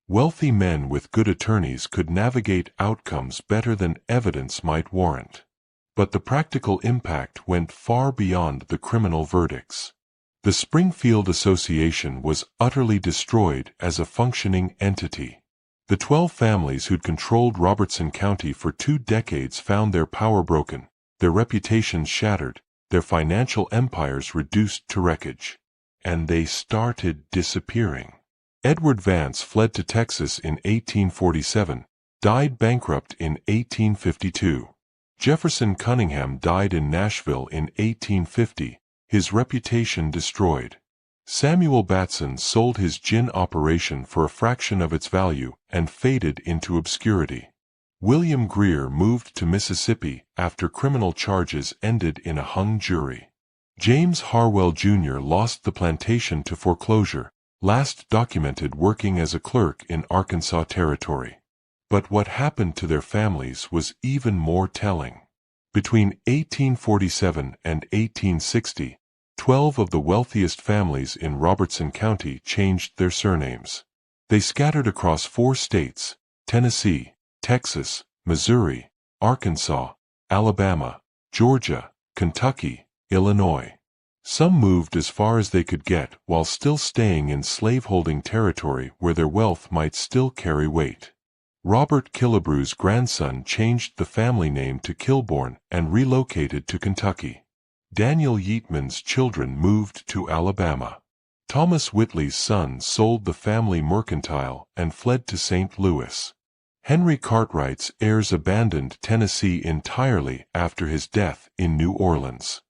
Wealthy men with good attorneys could navigate outcomes better than evidence might warrant. But the practical impact went far beyond the criminal verdicts. The Springfield Association was utterly destroyed as a functioning entity. The 12 families who'd controlled Robertson County for 2 decades found their power broken, their reputations shattered, their financial empires reduced to wreckage. And they started disappearing. Edward Vance fled to Texas in 1847, died bankrupt in 1852. Jefferson Cunningham died in Nashville in 1850, his reputation destroyed. Samuel Batson sold his gin operation for a fraction of its value and faded into obscurity. William Greer moved to Mississippi after criminal charges ended in a hung jury. James Harwell Jr. lost the plantation to foreclosure, last documented working as a clerk in Arkansas Territory. But what happened to their families was even more telling. Between 1847 and 1860, 12 of the wealthiest families in Robertson County changed their surnames. They scattered across 4 states: Tennessee, Texas, Missouri, Arkansas, Alabama, Georgia, Kentucky, Illinois. Some moved as far as they could get while still staying in slaveholding territory where their wealth might still carry weight. Robert Killebrew's grandson changed the family name to Kilbourne and relocated to Kentucky. Daniel Yeatman's children moved to Alabama. Thomas Whitley's son sold the family mercantile and fled to St. Louis. Henry Cartwright's heirs abandoned Tennessee entirely after his death in New Orleans.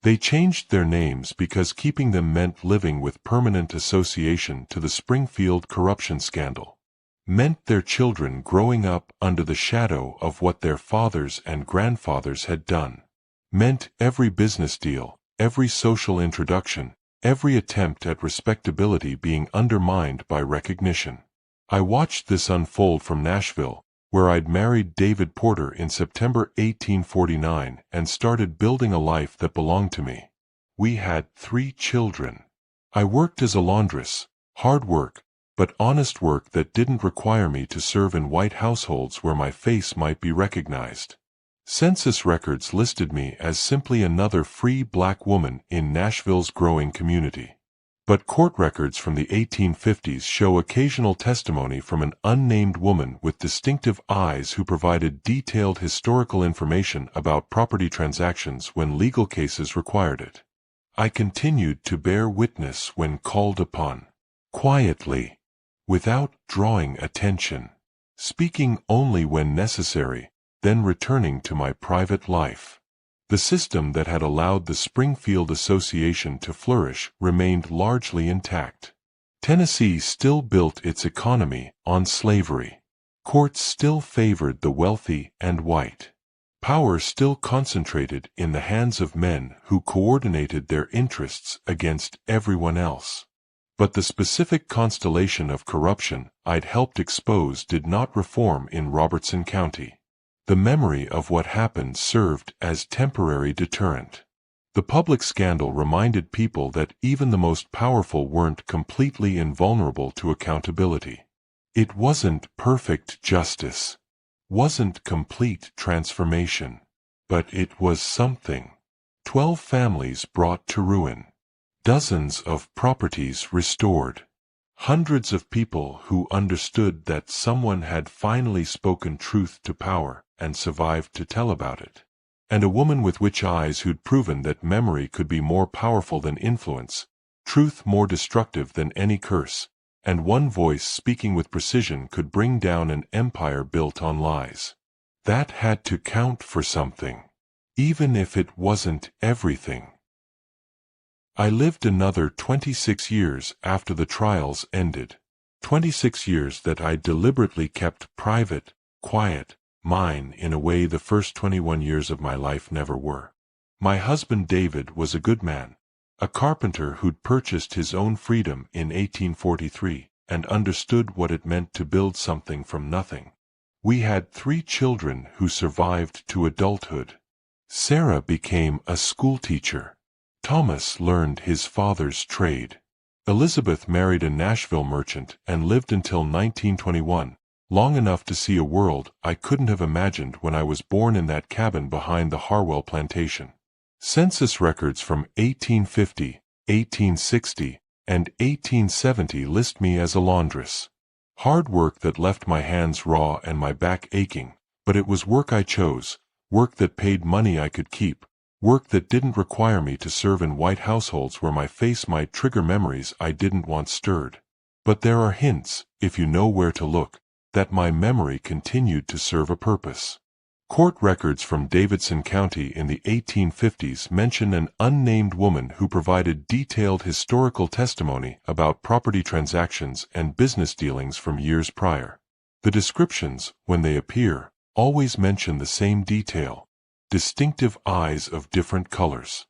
They changed their names because keeping them meant living with permanent association to the Springfield corruption scandal. Meant their children growing up under the shadow of what their fathers and grandfathers had done. Meant every business deal, every social introduction, every attempt at respectability being undermined by recognition. I watched this unfold from Nashville, where I'd married David Porter in September 1849 and started building a life that belonged to me. We had 3 children. I worked as a laundress, hard work, but honest work that didn't require me to serve in white households where my face might be recognized. Census records listed me as simply another free black woman in Nashville's growing community. But court records from the 1850s show occasional testimony from an unnamed woman with distinctive eyes who provided detailed historical information about property transactions when legal cases required it. I continued to bear witness when called upon. Quietly, without drawing attention, speaking only when necessary, then returning to my private life. The system that had allowed the Springfield Association to flourish remained largely intact. Tennessee still built its economy on slavery. Courts still favored the wealthy and white. Power still concentrated in the hands of men who coordinated their interests against everyone else. But the specific constellation of corruption I'd helped expose did not reform in Robertson County. The memory of what happened served as temporary deterrent. The public scandal reminded people that even the most powerful weren't completely invulnerable to accountability. It wasn't perfect justice, wasn't complete transformation, but it was something. 12 families brought to ruin. Dozens of properties restored. Hundreds of people who understood that someone had finally spoken truth to power and survived to tell about it. And a woman with witch eyes who'd proven that memory could be more powerful than influence, truth more destructive than any curse, and one voice speaking with precision could bring down an empire built on lies. That had to count for something, even if it wasn't everything. I lived another 26 years after the trials ended. 26 years that I deliberately kept private, quiet, mine in a way the first 21 years of my life never were. My husband David was a good man, a carpenter who'd purchased his own freedom in 1843 and understood what it meant to build something from nothing. We had 3 children who survived to adulthood. Sarah became a schoolteacher. Thomas learned his father's trade. Elizabeth married a Nashville merchant and lived until 1921, long enough to see a world I couldn't have imagined when I was born in that cabin behind the Harwell plantation. Census records from 1850, 1860, and 1870 list me as a laundress. Hard work that left my hands raw and my back aching, but it was work I chose, work that paid money I could keep, work that didn't require me to serve in white households where my face might trigger memories I didn't want stirred. But there are hints, if you know where to look, that my memory continued to serve a purpose. Court records from Davidson County in the 1850s mention an unnamed woman who provided detailed historical testimony about property transactions and business dealings from years prior. The descriptions, when they appear, always mention the same detail: distinctive eyes of different colors.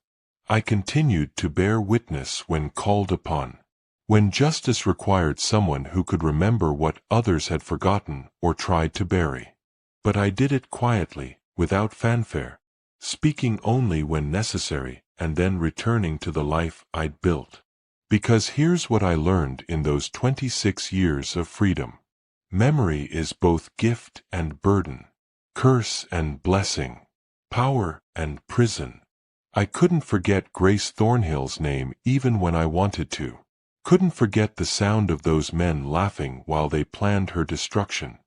I continued to bear witness when called upon. When justice required someone who could remember what others had forgotten or tried to bury. But I did it quietly, without fanfare, speaking only when necessary and then returning to the life I'd built. Because here's what I learned in those 26 years of freedom. Memory is both gift and burden, curse and blessing, power and prison. I couldn't forget Grace Thornhill's name even when I wanted to. Couldn't forget the sound of those men laughing while they planned her destruction.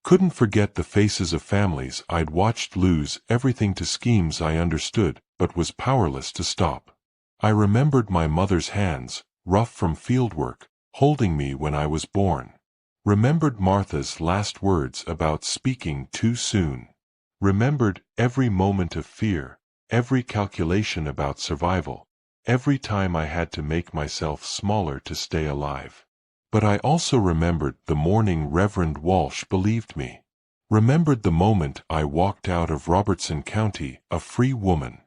Couldn't forget the faces of families I'd watched lose everything to schemes I understood but was powerless to stop. I remembered my mother's hands, rough from fieldwork, holding me when I was born. Remembered Martha's last words about speaking too soon. Remembered every moment of fear, every calculation about survival, every time I had to make myself smaller to stay alive. But I also remembered the morning Reverend Walsh believed me. Remembered the moment I walked out of Robertson County a free woman.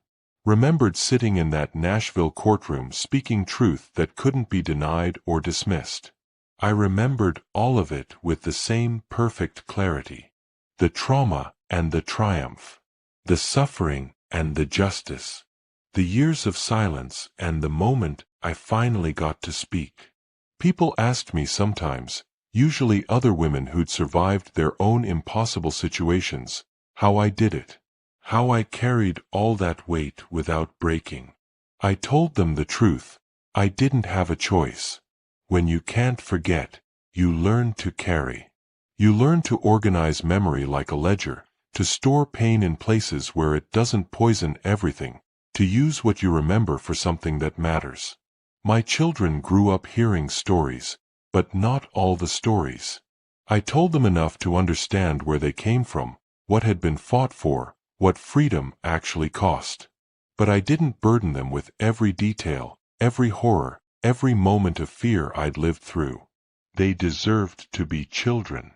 Remembered sitting in that Nashville courtroom speaking truth that couldn't be denied or dismissed. I remembered all of it with the same perfect clarity. The trauma and the triumph. The suffering and the justice. The years of silence and the moment I finally got to speak. People asked me sometimes, usually other women who'd survived their own impossible situations, how I did it. How I carried all that weight without breaking. I told them the truth. I didn't have a choice. When you can't forget, you learn to carry. You learn to organize memory like a ledger, to store pain in places where it doesn't poison everything, to use what you remember for something that matters. My children grew up hearing stories, but not all the stories. I told them enough to understand where they came from, what had been fought for, what freedom actually cost. But I didn't burden them with every detail, every horror, every moment of fear I'd lived through. They deserved to be children.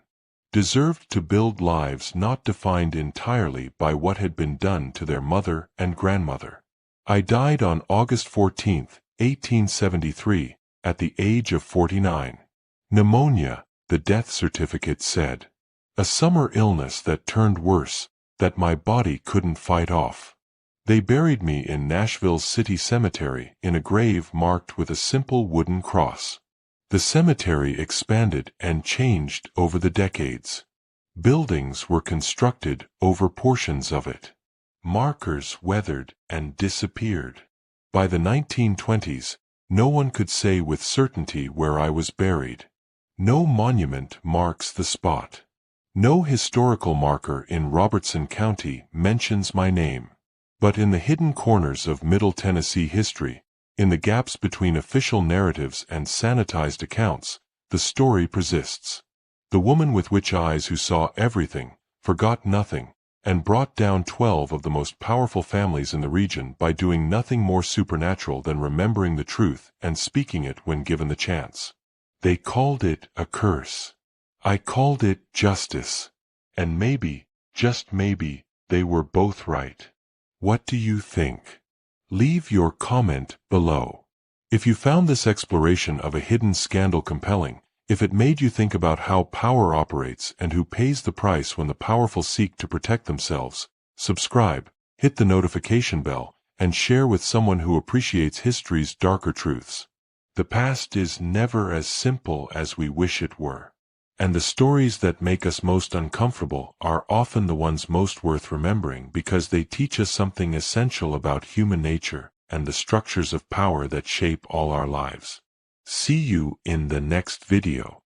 Deserved to build lives not defined entirely by what had been done to their mother and grandmother. I died on August 14, 1873, at the age of 49. Pneumonia, the death certificate said. A summer illness that turned worse, that my body couldn't fight off. They buried me in Nashville's city cemetery in a grave marked with a simple wooden cross. The cemetery expanded and changed over the decades. Buildings were constructed over portions of it. Markers weathered and disappeared. By the 1920s, no one could say with certainty where I was buried. No monument marks the spot. No historical marker in Robertson County mentions my name. But in the hidden corners of Middle Tennessee history, in the gaps between official narratives and sanitized accounts, the story persists. The woman with witch eyes who saw everything, forgot nothing, and brought down 12 of the most powerful families in the region by doing nothing more supernatural than remembering the truth and speaking it when given the chance. They called it a curse. I called it justice. And maybe, just maybe, they were both right. What do you think? Leave your comment below. If you found this exploration of a hidden scandal compelling, if it made you think about how power operates and who pays the price when the powerful seek to protect themselves, subscribe, hit the notification bell, and share with someone who appreciates history's darker truths. The past is never as simple as we wish it were. And the stories that make us most uncomfortable are often the ones most worth remembering because they teach us something essential about human nature and the structures of power that shape all our lives. See you in the next video.